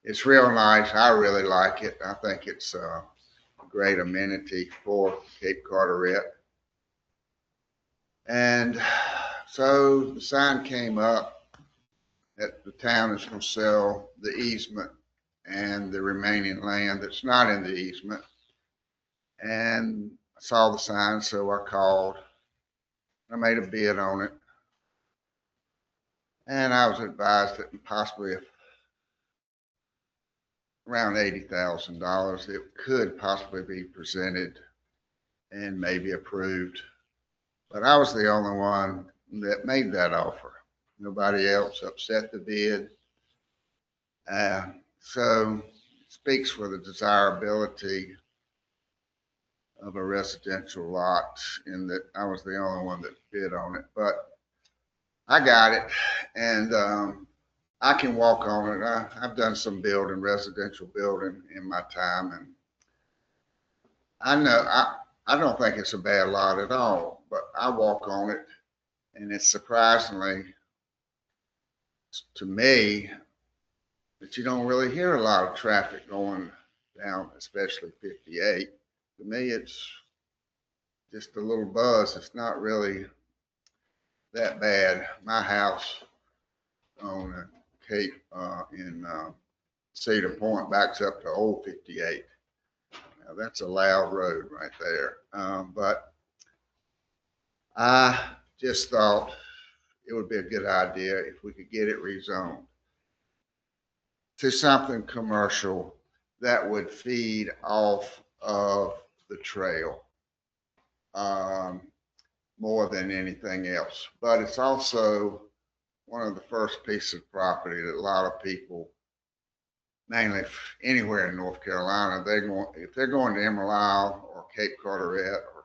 Speaker 19: it's real nice. I really like it. I think it's a great amenity for Cape Carteret. And so the sign came up that the town is going to sell the easement and the remaining land that's not in the easement. And I saw the sign, so I called. I made a bid on it. And I was advised that possibly around $80,000, it could possibly be presented and maybe approved. But I was the only one that made that offer. Nobody else upset the bid. So it speaks for the desirability of a residential lot in that I was the only one that bid on it. But I got it, and I can walk on it. I've done some residential building in my time, and I know, I don't think it's a bad lot at all, but I walk on it and it's surprisingly to me that you don't really hear a lot of traffic going down, especially 58. To me, it's just a little buzz. It's not really that bad. My house on Cape in Cedar Point backs up to old 58. Now that's a loud road right there. But I just thought it would be a good idea if we could get it rezoned to something commercial that would feed off of the trail more than anything else. But it's also one of the first pieces of property that a lot of people, mainly anywhere in North Carolina, if they're going to Emerald Isle or Cape Carteret or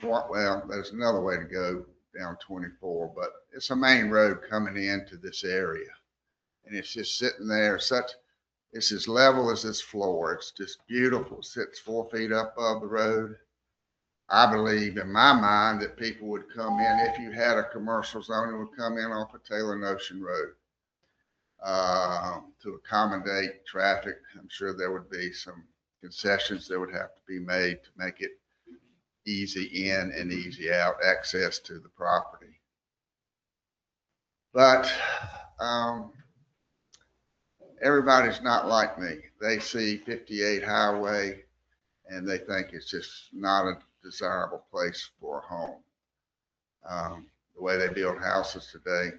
Speaker 19: well, there's another way to go down 24, but it's a main road coming into this area. And it's just sitting there, it's as level as this floor. It's just beautiful. It sits 4 feet up above the road. I believe in my mind that people would come in, if you had a commercial zone, it would come in off of Taylor Notion Road to accommodate traffic. I'm sure there would be some concessions that would have to be made to make it easy in and easy out access to the property. But everybody's not like me. They see 58 highway and they think it's just not a desirable place for a home. The way they build houses today,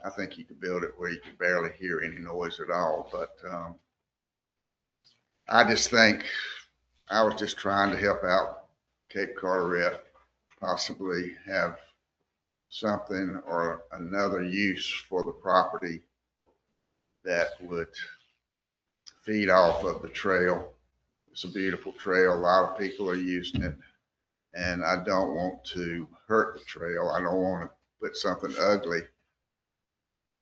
Speaker 19: I think you could build it where you could barely hear any noise at all. But I just think I was just trying to help out Cape Carteret, possibly have something or another use for the property that would feed off of the trail. It's a beautiful trail. A lot of people are using it, and I don't want to hurt the trail. I don't want to put something ugly.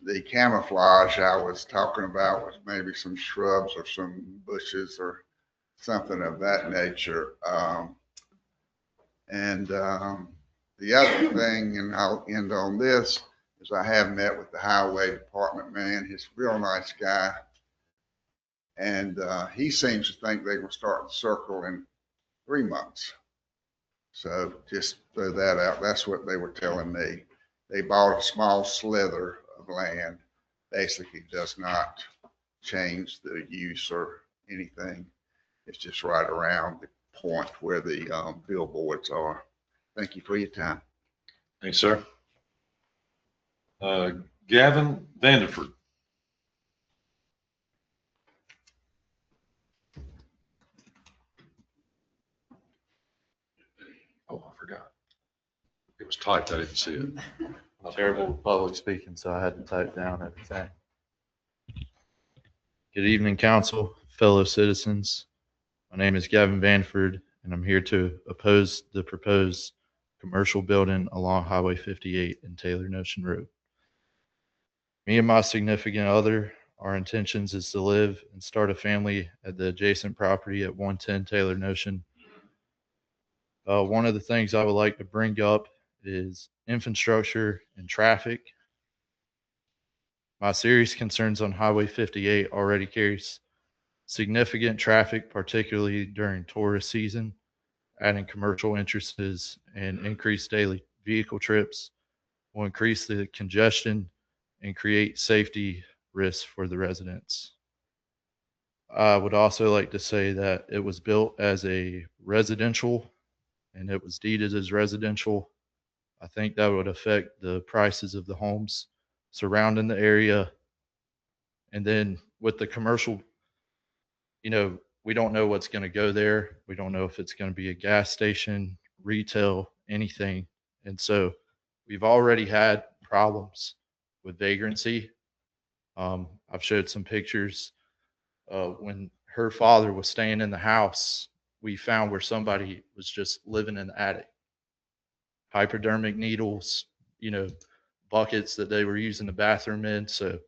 Speaker 19: The camouflage I was talking about was maybe some shrubs or some bushes or something of that nature. The other thing, and I'll end on this, is I have met with the highway department man. He's a real nice guy. And he seems to think they're going to start the circle in 3 months. So just throw that out. That's what they were telling me. They bought a small slither of land. Basically does not change the use or anything. It's just right around the point where the billboards are. Thank you for your time.
Speaker 2: Thanks, sir. Gavin Vanderford. Oh, I forgot. It was typed. I didn't see it.
Speaker 20: Terrible with public speaking, so I had to type down everything. Good evening, council, fellow citizens. My name is Gavin Vanford, and I'm here to oppose the proposed commercial building along Highway 58 and Taylor Notion Road. Me and my significant other, our intentions is to live and start a family at the adjacent property at 110 Taylor Notion. One of the things I would like to bring up is infrastructure and traffic. My serious concerns on Highway 58 already carries significant traffic, particularly during tourist season. Adding commercial interests and increased daily vehicle trips will increase the congestion and create safety risks for the residents. I would also like to say that it was built as a residential and it was deeded as residential. I think that would affect the prices of the homes surrounding the area. And then with the commercial, we don't know what's going to go there. We don't know if it's going to be a gas station, retail, anything. And so we've already had problems with vagrancy. I've showed some pictures. When her father was staying in the house, we found where somebody was just living in the attic. Hypodermic needles, buckets that they were using the bathroom in. So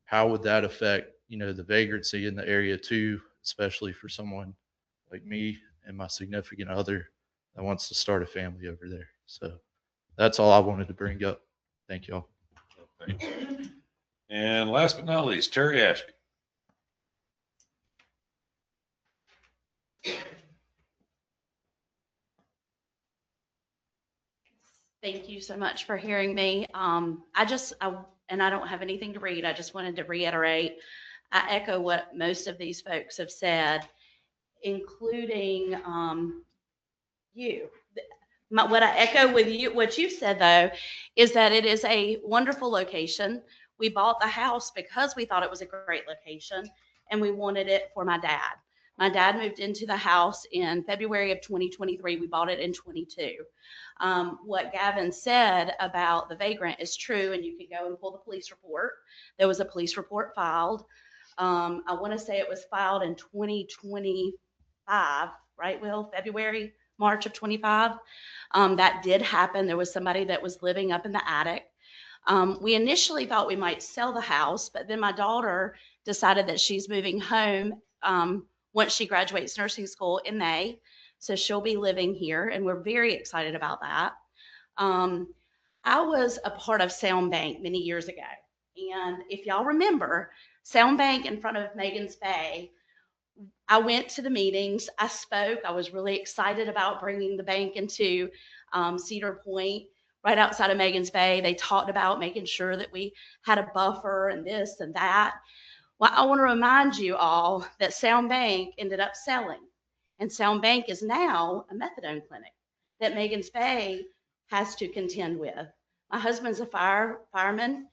Speaker 20: how would that affect, the vagrancy in the area too, especially for someone like me and my significant other that wants to start a family over there. So that's all I wanted to bring up. Thank y'all.
Speaker 2: Thanks. And last but not least, Terry Ashby.
Speaker 21: Thank you so much for hearing me. And I don't have anything to read. I just wanted to reiterate. I echo what most of these folks have said, including you. What I echo with you, what you said though, is that it is a wonderful location. We bought the house because we thought it was a great location and we wanted it for my dad. My dad moved into the house in February of 2023. We bought it in 22. What Gavin said about the vagrant is true, and you can go and pull the police report. There was a police report filed. I want to say it was filed in 2025, right, Will? February, March of 25. That did happen. There was somebody that was living up in the attic. We initially thought we might sell the house, but then my daughter decided that she's moving home once she graduates nursing school in May. So she'll be living here, and we're very excited about that. I was a part of Sound Bank many years ago. And if y'all remember, Sound Bank in front of Megan's Bay, I went to the meetings, I spoke, I was really excited about bringing the bank into Cedar Point, right outside of Megan's Bay. They talked about making sure that we had a buffer and this and that. Well, I want to remind you all that Sound Bank ended up selling, and Sound Bank is now a methadone clinic that Megan's Bay has to contend with. My husband's a fireman,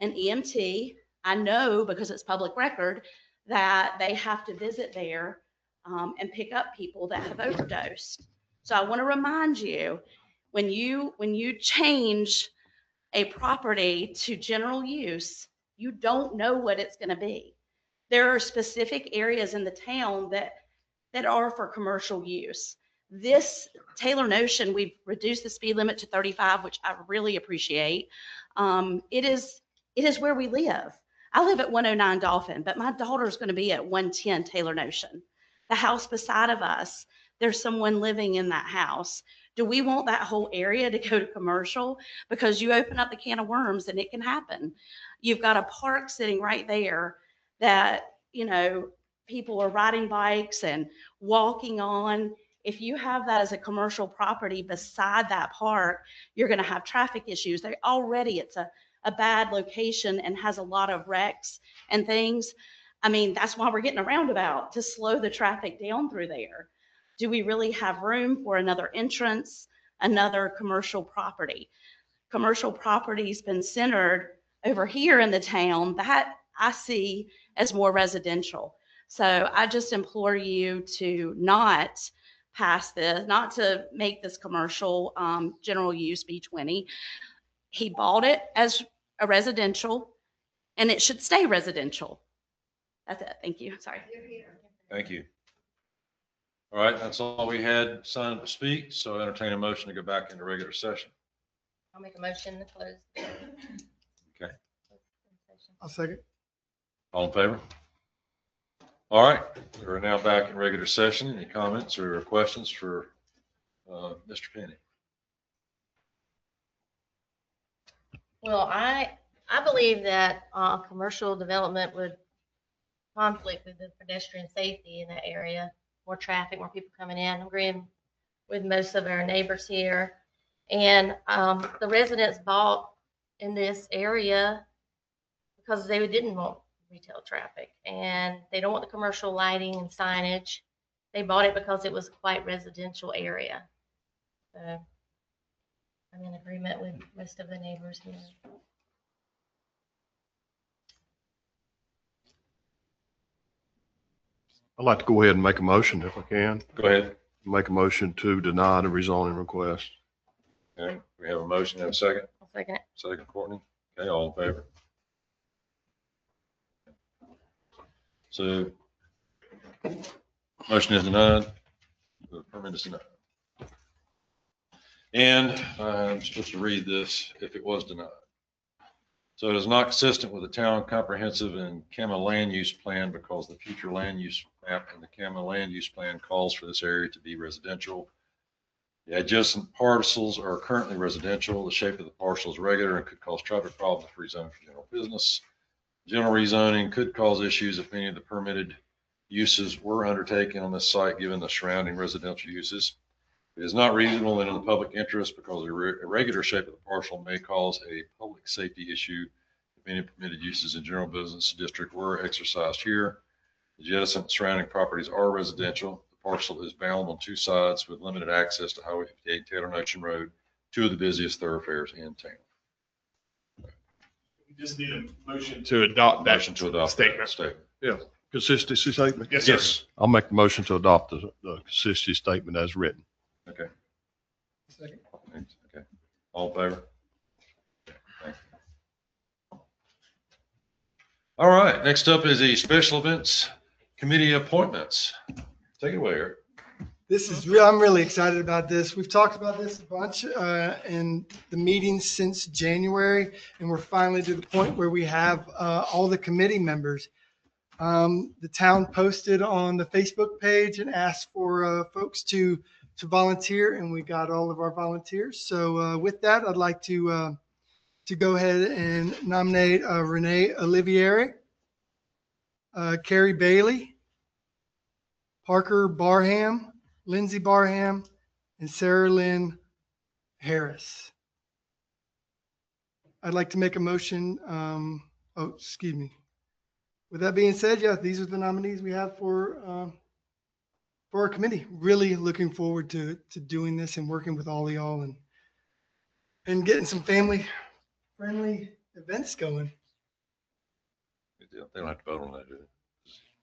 Speaker 21: an EMT. I know because it's public record that they have to visit there and pick up people that have overdosed. So I want to remind you, when you change a property to general use, you don't know what it's going to be. There are specific areas in the town that are for commercial use. This Taylor Notion, we've reduced the speed limit to 35, which I really appreciate. It is where we live. I live at 109 Dolphin, but my daughter's going to be at 110 Taylor Notion. The house beside of us, there's someone living in that house. Do we want that whole area to go to commercial? Because you open up the can of worms and it can happen. You've got a park sitting right there that, people are riding bikes and walking on. If you have that as a commercial property beside that park, you're going to have traffic issues. It's a bad location and has a lot of wrecks and things. I mean, that's why we're getting a roundabout, to slow the traffic down through there. Do we really have room for another entrance, another commercial property? Commercial property's been centered over here in the town that I see as more residential. So I just implore you to not pass this, not to make this commercial general use B20. He bought it as a residential, and it should stay residential. That's it. Thank you. Sorry.
Speaker 2: Thank you. All right, that's all we had signed up to speak. So I entertain a motion to go back into regular session.
Speaker 12: I'll make a motion to close.
Speaker 2: Okay.
Speaker 14: I'll second.
Speaker 2: All in favor? All right, we're now back in regular session. Any comments or questions for Mr. Penny?
Speaker 12: Well, I believe that commercial development would conflict with the pedestrian safety in that area. More traffic, more people coming in. I'm agreeing with most of our neighbors here. And the residents bought in this area because they didn't want retail traffic and they don't want the commercial lighting and signage. They bought it because it was quite residential area. So I'm in agreement with most of the neighbors here.
Speaker 22: I'd like to go ahead and make a motion if I can.
Speaker 2: Go ahead.
Speaker 22: Make a motion to deny the rezoning request.
Speaker 2: Okay, we have a motion and a second.
Speaker 12: I'll second it.
Speaker 2: Second, Courtney. Okay, all in favor? So motion is denied. The permit is denied. And I'm supposed to read this if it was denied. So it is not consistent with the town comprehensive and CAMA land use plan because the future land use map and the CAMA land use plan calls for this area to be residential. The adjacent parcels are currently residential. The shape of the parcel is regular and could cause traffic problems if rezoned for general business. General rezoning could cause issues if any of the permitted uses were undertaken on this site, given the surrounding residential uses. It is not reasonable and in the public interest because the irregular shape of the parcel may cause a public safety issue if any permitted uses in general business district were exercised here. The adjacent surrounding properties are residential. The parcel is bound on two sides with limited access to Highway 58, Taylor Nation Road, two of the busiest thoroughfares in town.
Speaker 8: We just need a motion to adopt that
Speaker 2: Motion to adopt
Speaker 8: statement.
Speaker 22: Yeah, consistency statement?
Speaker 8: Yes, sir.
Speaker 2: Yes.
Speaker 22: I'll make the motion to adopt the consistency statement as written.
Speaker 2: Okay.
Speaker 14: Second.
Speaker 2: Okay. All in favor? Okay, thank you. All right, next up is the special events committee appointments. Take it away, Eric.
Speaker 14: This is real. I'm really excited about this. We've talked about this a bunch in the meetings since January, and we're finally to the point where we have all the committee members. The town posted on the Facebook page and asked for folks to volunteer, and we got all of our volunteers. So with that, I'd like to go ahead and nominate Renee Olivieri, Carrie Bailey, Parker Barham, Lindsay Barham, and Sarah Lynn Harris. I'd like to make a motion. Excuse me. With that being said, yeah, these are the nominees we have for our committee. Really looking forward to doing this and working with all of y'all and getting some family friendly events going.
Speaker 2: Good deal. They don't have to vote on that, do they?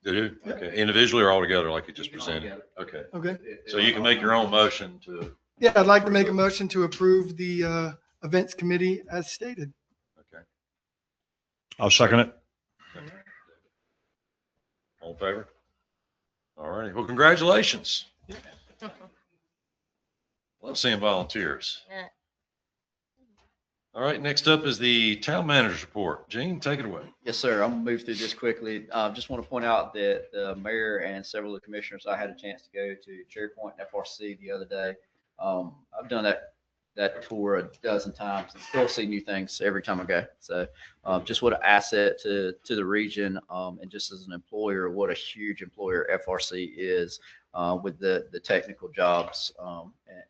Speaker 2: They do? Okay. Individually or all together, like you just presented? Okay.
Speaker 14: Okay.
Speaker 2: So you can make your own motion to,
Speaker 14: Yeah, I'd like to make a motion to approve the events committee as stated.
Speaker 2: okay.
Speaker 22: I'll second it.
Speaker 2: All in favor? All righty. Well, congratulations. Love seeing volunteers.
Speaker 12: Yeah.
Speaker 2: All right, next up is the town manager's report. Gene, take it away.
Speaker 13: Yes, sir. I'm gonna move through this quickly. Just want to point out that the mayor and several of the commissioners, I had a chance to go to Cherry Point and FRC the other day. I've done that tour a dozen times and still see new things every time I go. So just what an asset to the region, and just as an employer, what a huge employer FRC is with the technical jobs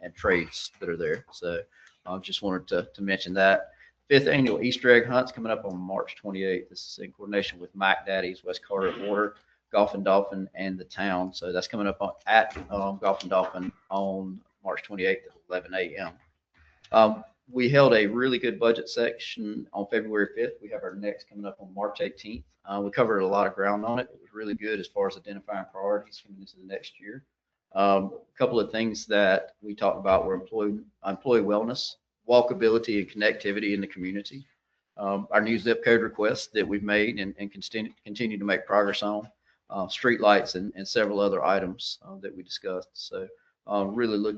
Speaker 13: and trades that are there. So I just wanted to mention that. 5th annual Easter egg hunt's coming up on March 28th. This is in coordination with Mac Daddy's, West Carter Water, Golf and Dolphin, and the town. So that's coming up at Golf and Dolphin on March 28th at 11 a.m. We held a really good budget section on February 5th. We have our next coming up on March 18th. We covered a lot of ground on it. It was really good as far as identifying priorities coming into the next year. A couple of things that we talked about were employee wellness, walkability, and connectivity in the community. Our new zip code requests that we've made and continue to make progress on, streetlights and several other items that we discussed. So really look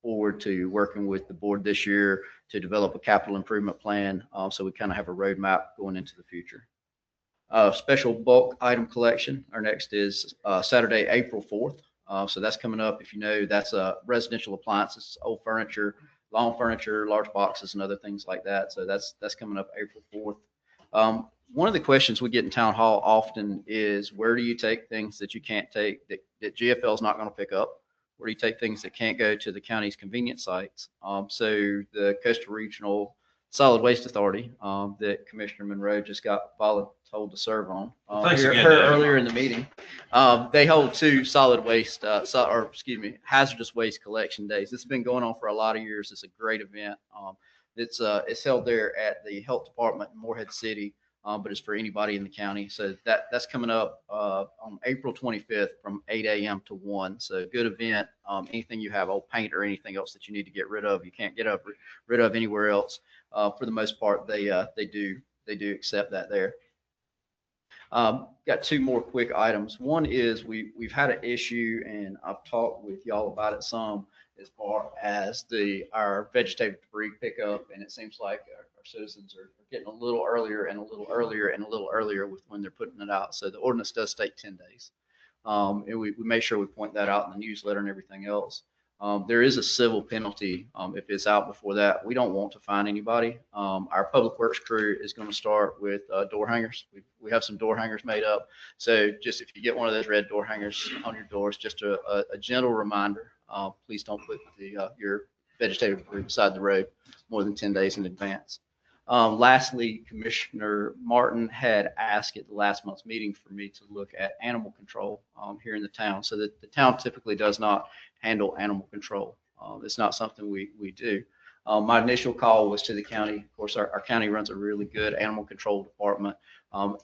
Speaker 13: forward to working with the board this year to develop a capital improvement plan, so we kind of have a roadmap going into the future. Special bulk item collection. Our next is Saturday, April 4th. So that's coming up. If you know, that's residential appliances, old furniture, lawn furniture, large boxes, and other things like that. So that's coming up April 4th. One of the questions we get in town hall often is, where do you take things that you can't take, that GFL is not going to pick up? Where do you take things that can't go to the county's convenience sites? So the Coastal Regional Solid Waste Authority that Commissioner Monroe just got told to serve on earlier in the meeting. They hold 2 solid waste, hazardous waste collection days. It's been going on for a lot of years. It's a great event. It's held there at the health department in Morehead City, but it's for anybody in the county. So that's coming up on April 25th from 8 a.m. to 1. So good event. Anything you have, old paint or anything else that you need to get rid of, you can't get rid of anywhere else. For the most part, they do accept that there. Got 2 more quick items. One is we've had an issue, and I've talked with y'all about it some, as far as our vegetative debris pickup, and it seems like our citizens are getting a little earlier and a little earlier and a little earlier with when they're putting it out. So the ordinance does state 10 days. And we make sure we point that out in the newsletter and everything else. There is a civil penalty if it's out before that. We don't want to fine anybody. Our public works crew is going to start with door hangers. We have some door hangers made up. So just if you get one of those red door hangers on your doors, just a gentle reminder, please don't put your vegetative debris beside the road more than 10 days in advance. Lastly, Commissioner Martin had asked at the last month's meeting for me to look at animal control here in the town. So that the town typically does not handle animal control. It's not something we do. My initial call was to the county. Of course, our county runs a really good animal control department,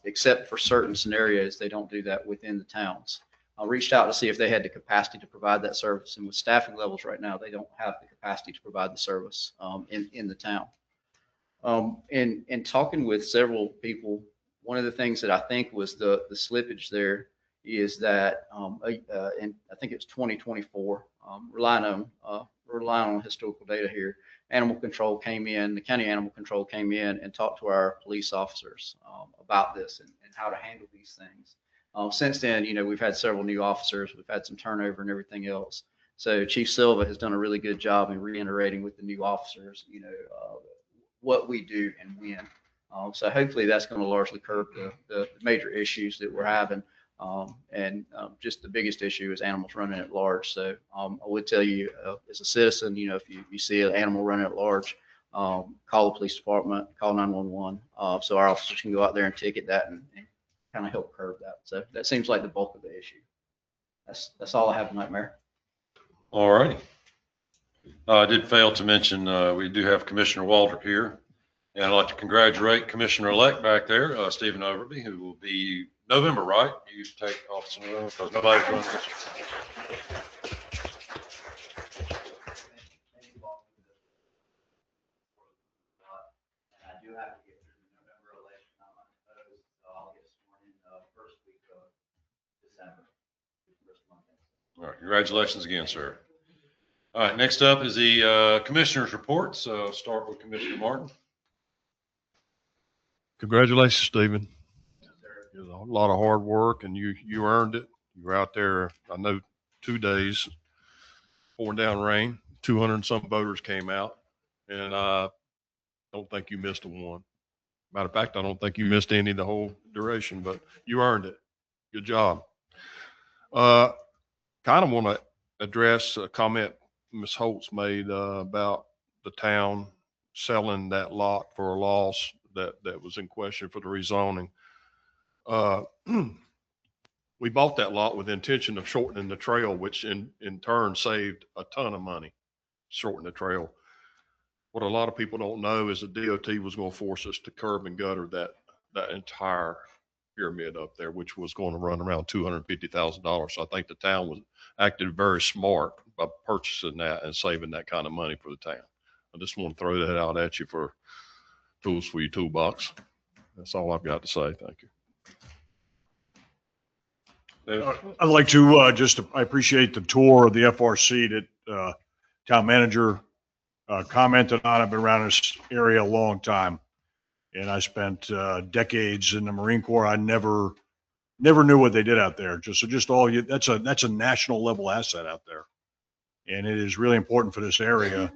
Speaker 13: except for certain scenarios, they don't do that within the towns. I reached out to see if they had the capacity to provide that service, and with staffing levels right now, they don't have the capacity to provide the service in the town. And talking with several people, one of the things that I think was the slippage there is that, and I think it's 2024, relying on historical data here, animal control came in, the county animal control came in and talked to our police officers about this and how to handle these things. Since then, we've had several new officers, we've had some turnover and everything else. So Chief Silva has done a really good job in reiterating with the new officers, what we do and when. So hopefully that's going to largely curb the major issues that we're having. Just the biggest issue is animals running at large. So I would tell you, as a citizen, if you see an animal running at large, call the police department, call 911, so our officers can go out there and ticket that and kind of help curb that. So that seems like the bulk of the issue. That's all I have tonight, Mayor.
Speaker 2: All righty. I did fail to mention, we do have Commissioner Waldrop here. And I'd like to congratulate Commissioner-elect back there, Stephen Overby, who will be November, right? You take office in November because nobody's running this year.
Speaker 13: I do have to get through the November election. I'm unopposed, so I'll get sworn in first week of December.
Speaker 2: All right, congratulations again, sir. All right, next up is the commissioner's report. So start with Commissioner Martin.
Speaker 22: Congratulations, Stephen. It was a lot of hard work, and you earned it. You were out there, I know, 2 days, pouring down rain. 200 and some voters came out, and I don't think you missed a one. Matter of fact, I don't think you missed any the whole duration, but you earned it. Good job. Kind of want to address a comment Ms. Holtz made about the town selling that lot for a loss that was in question for the rezoning. We bought that lot with the intention of shortening the trail, which in turn saved a ton of money, shorten the trail. What a lot of people don't know is the DOT was going to force us to curb and gutter that entire pyramid up there, which was going to run around $250,000. So I think the town was acted very smart by purchasing that and saving that kind of money for the town. I just want to throw that out at you for tools for your toolbox. That's all I've got to say. Thank you.
Speaker 1: I'd like to I appreciate the tour of the FRC that town manager commented on. I've been around this area a long time, and I spent decades in the Marine Corps. I never knew what they did out there. That's a national level asset out there, and it is really important for this area.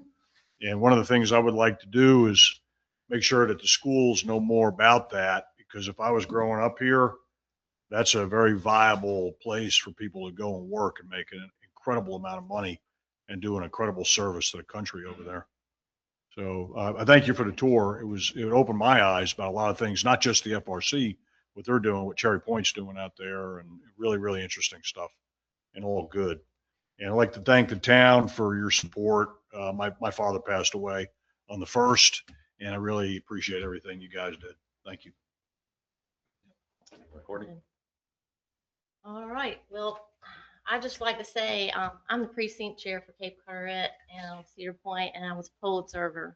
Speaker 1: And one of the things I would like to do is make sure that the schools know more about that, because if I was growing up here, that's a very viable place for people to go and work and make an incredible amount of money and do an incredible service to the country over there. So I thank you for the tour. It opened my eyes about a lot of things, not just the FRC, what they're doing, what Cherry Point's doing out there, and really, really interesting stuff and all good. And I'd like to thank the town for your support. My father passed away on the 1st, and I really appreciate everything you guys did. Thank you.
Speaker 2: Recording.
Speaker 12: All right. Well, I'd just like to say I'm the precinct chair for Cape Carteret and Cedar Point, and I was a poll observer.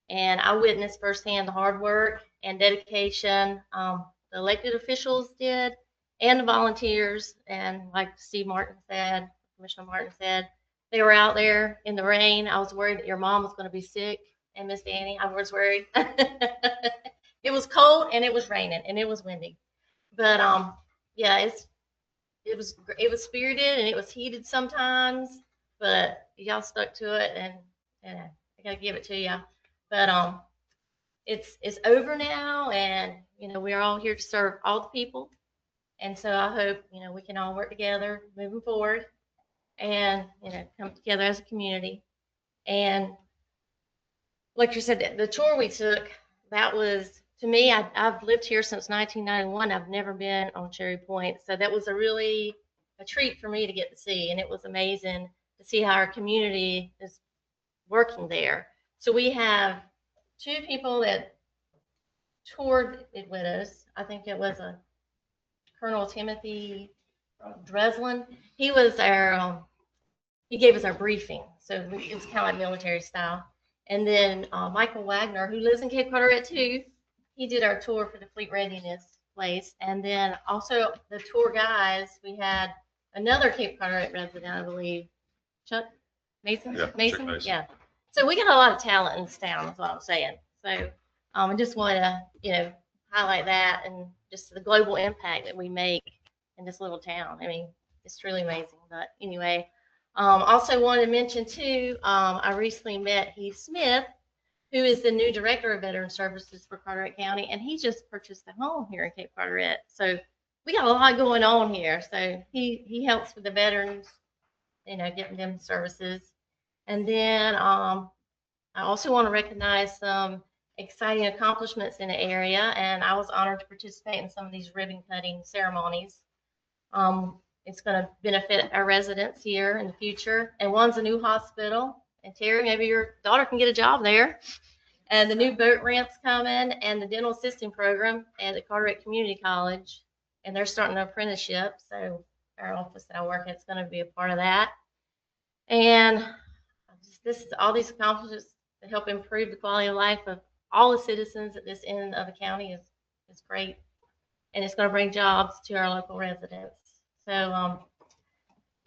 Speaker 12: And I witnessed firsthand the hard work and dedication the elected officials did and the volunteers. And like Steve Martin said, Commissioner Martin said, they were out there in the rain. I was worried that your mom was going to be sick and Miss Danny. I was worried. It was cold and it was raining and it was windy, but yeah, it was spirited and it was heated sometimes, but y'all stuck to it, and I gotta give it to you. But it's over now, and we're all here to serve all the people, and so I hope we can all work together moving forward, and come together as a community. And like you said, the tour we took, that was, to me, I've lived here since 1991. I've never been on Cherry Point, so that was a treat for me to get to see, and it was amazing to see how our community is working there. So we have 2 people that toured it with us. I think it was a Colonel Timothy Dreslin. He was he gave us our briefing, so it was kind of like military style. And then Michael Wagner, who lives in Cape Carteret too, he did our tour for the fleet readiness place. And then also the tour guys, we had another Cape Carteret resident, I believe, Chuck Mason.
Speaker 2: Yeah,
Speaker 12: Mason?
Speaker 2: Chuck Mason.
Speaker 12: Yeah. So we got a lot of talent in this town, is what I'm saying. So I just want to, highlight that, and just the global impact that we make in this little town. I mean, it's truly amazing. But anyway, also wanted to mention too, I recently met Heath Smith, who is the new director of Veteran Services for Carteret County, and he just purchased a home here in Cape Carteret. So we got a lot going on here. So he helps with the veterans, getting them services. And then I also want to recognize some exciting accomplishments in the area, and I was honored to participate in some of these ribbon cutting ceremonies. It's going to benefit our residents here in the future. And one's a new hospital. And Terry, maybe your daughter can get a job there. And the new boat ramp's coming, and the dental assisting program at the Carteret Community College. And they're starting an apprenticeship. So our office that I work at is going to be a part of that. And all these accomplishments to help improve the quality of life of all the citizens at this end of the county is great. And it's going to bring jobs to our local residents. So,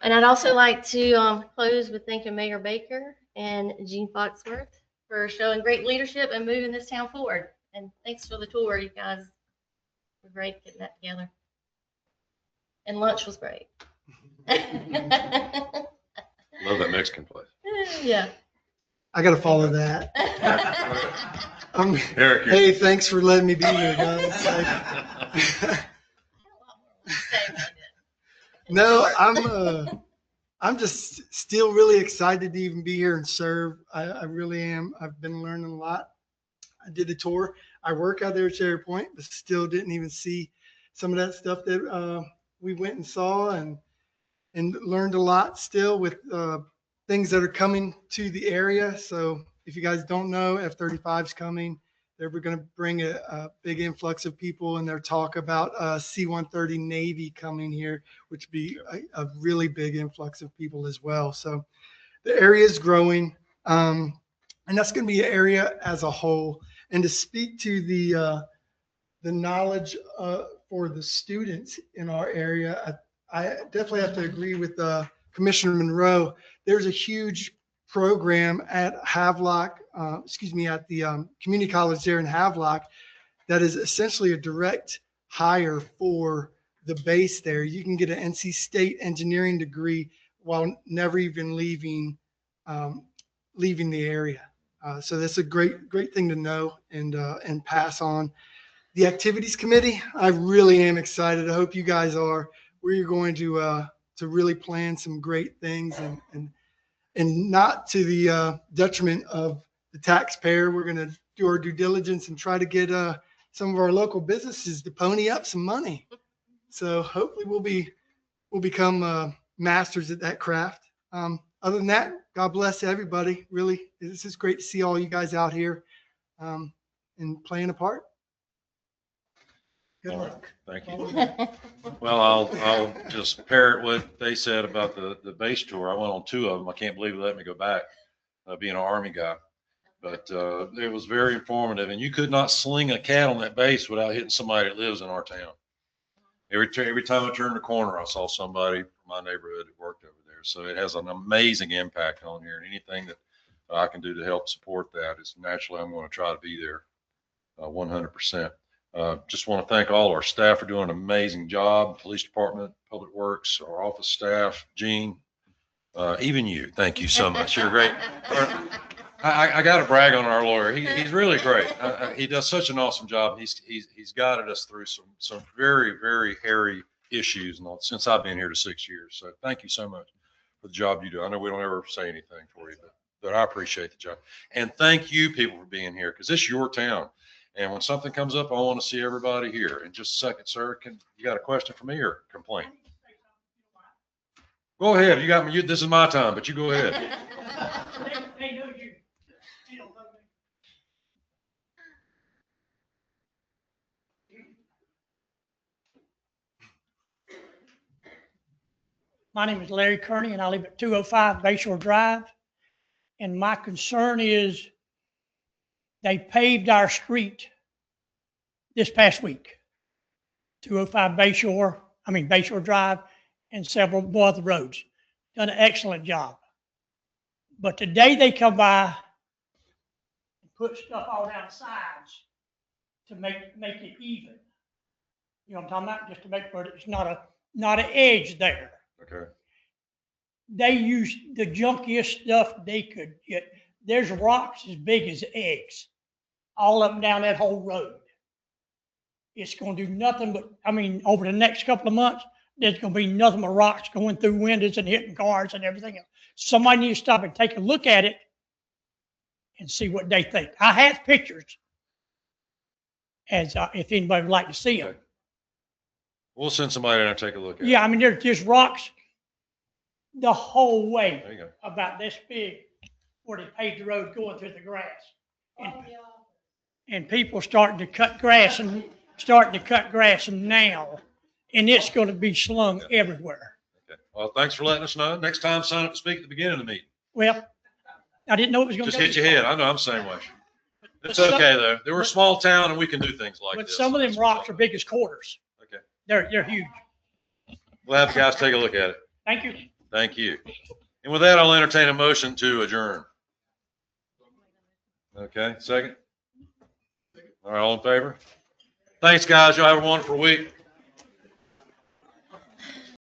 Speaker 12: and I'd also like to close with thanking Mayor Baker and Gene Foxworth for showing great leadership and moving this town forward. And thanks for the tour, you guys. We're great getting that together. And lunch was great.
Speaker 2: Love that Mexican place.
Speaker 12: Yeah.
Speaker 14: I got to follow that.
Speaker 2: Eric,
Speaker 14: Hey, thanks for letting me be here, guys. No, I'm just still really excited to even be here and serve. I really am. I've been learning a lot. I did a tour. I work out there at Cherry Point, but still didn't even see some of that stuff that we went and saw, and learned a lot still with things that are coming to the area. So if you guys don't know, F-35 is coming. They're going to bring a big influx of people, and they're talk about C-130 Navy coming here, which would be a really big influx of people as well. So the area is growing, and that's going to be an area as a whole. And to speak to the knowledge for the students in our area, I definitely have to agree with Commissioner Monroe. There's a huge program at Havelock, at the community college there in Havelock, that is essentially a direct hire for the base there. You can get an NC State engineering degree while never even leaving the area. So that's a great thing to know and pass on. The activities committee, I really am excited. I hope you guys are. We're going to really plan some great things and not to the detriment of the taxpayer. We're going to do our due diligence and try to get some of our local businesses to pony up some money. So hopefully we'll become masters at that craft. Other than that, God bless everybody. Really, this is great to see all you guys out here and playing a part. Good luck.
Speaker 2: Thank you. Well, I'll just parrot what they said about the base tour. I went on 2 of them. I can't believe they let me go back, being an Army guy. But it was very informative, and you could not sling a cat on that base without hitting somebody that lives in our town. Every time I turned the corner, I saw somebody from my neighborhood that worked over there. So it has an amazing impact on here, and anything that I can do to help support that, is naturally I'm going to try to be there 100%. Just want to thank all our staff for doing an amazing job. Police Department, Public Works, our office staff, Gene, even you. Thank you so much. You're great. I got to brag on our lawyer. He's really great. He does such an awesome job. He's guided us through some very, very hairy issues since I've been here to 6 years. So thank you so much for the job you do. I know we don't ever say anything for you, but I appreciate the job. And thank you people for being here, because it's your town. And when something comes up, I want to see everybody here. In just a second, sir, you got a question for me or complaint? Go ahead. You got me. This is my time, but you go ahead.
Speaker 3: They know you. You don't know me. My name is Larry Kearney, and I live at 205 Bayshore Drive. And my concern is they paved our street this past week. 205 Bayshore Drive, and several other roads. Done an excellent job. But today they come by and put stuff all down the sides to make it even. You know what I'm talking about? Just to make sure it's not an edge there.
Speaker 2: Okay.
Speaker 3: They use the junkiest stuff they could get. There's rocks as big as eggs all up and down that whole road. It's going to do nothing but, over the next couple of months, there's going to be nothing but rocks going through windows and hitting cars and everything else. Somebody needs to stop and take a look at it and see what they think. I have pictures, as if anybody would like to see them.
Speaker 2: Okay. We'll send somebody in and take a look at it.
Speaker 3: Yeah, there's just rocks the whole way,
Speaker 2: There you go.
Speaker 3: about this big, where they paved the road going through the grass. And people starting to cut grass now, and it's going to be slung everywhere.
Speaker 2: Okay. Well, thanks for letting us know. Next time, sign up to speak at the beginning of the meeting.
Speaker 3: Well, I didn't know it was going to
Speaker 2: Just hit your head. I know I'm the same way. It's
Speaker 3: But some-
Speaker 2: okay though. We're a small town and we can do things like
Speaker 3: But
Speaker 2: this.
Speaker 3: some of them rocks are big as quarters.
Speaker 2: Okay.
Speaker 3: They're huge.
Speaker 2: We'll have the guys take a look at it.
Speaker 3: Thank you.
Speaker 2: Thank you. And with that, I'll entertain a motion to adjourn. Okay, second. All right, all in favor? Thanks, guys. Y'all have a wonderful week.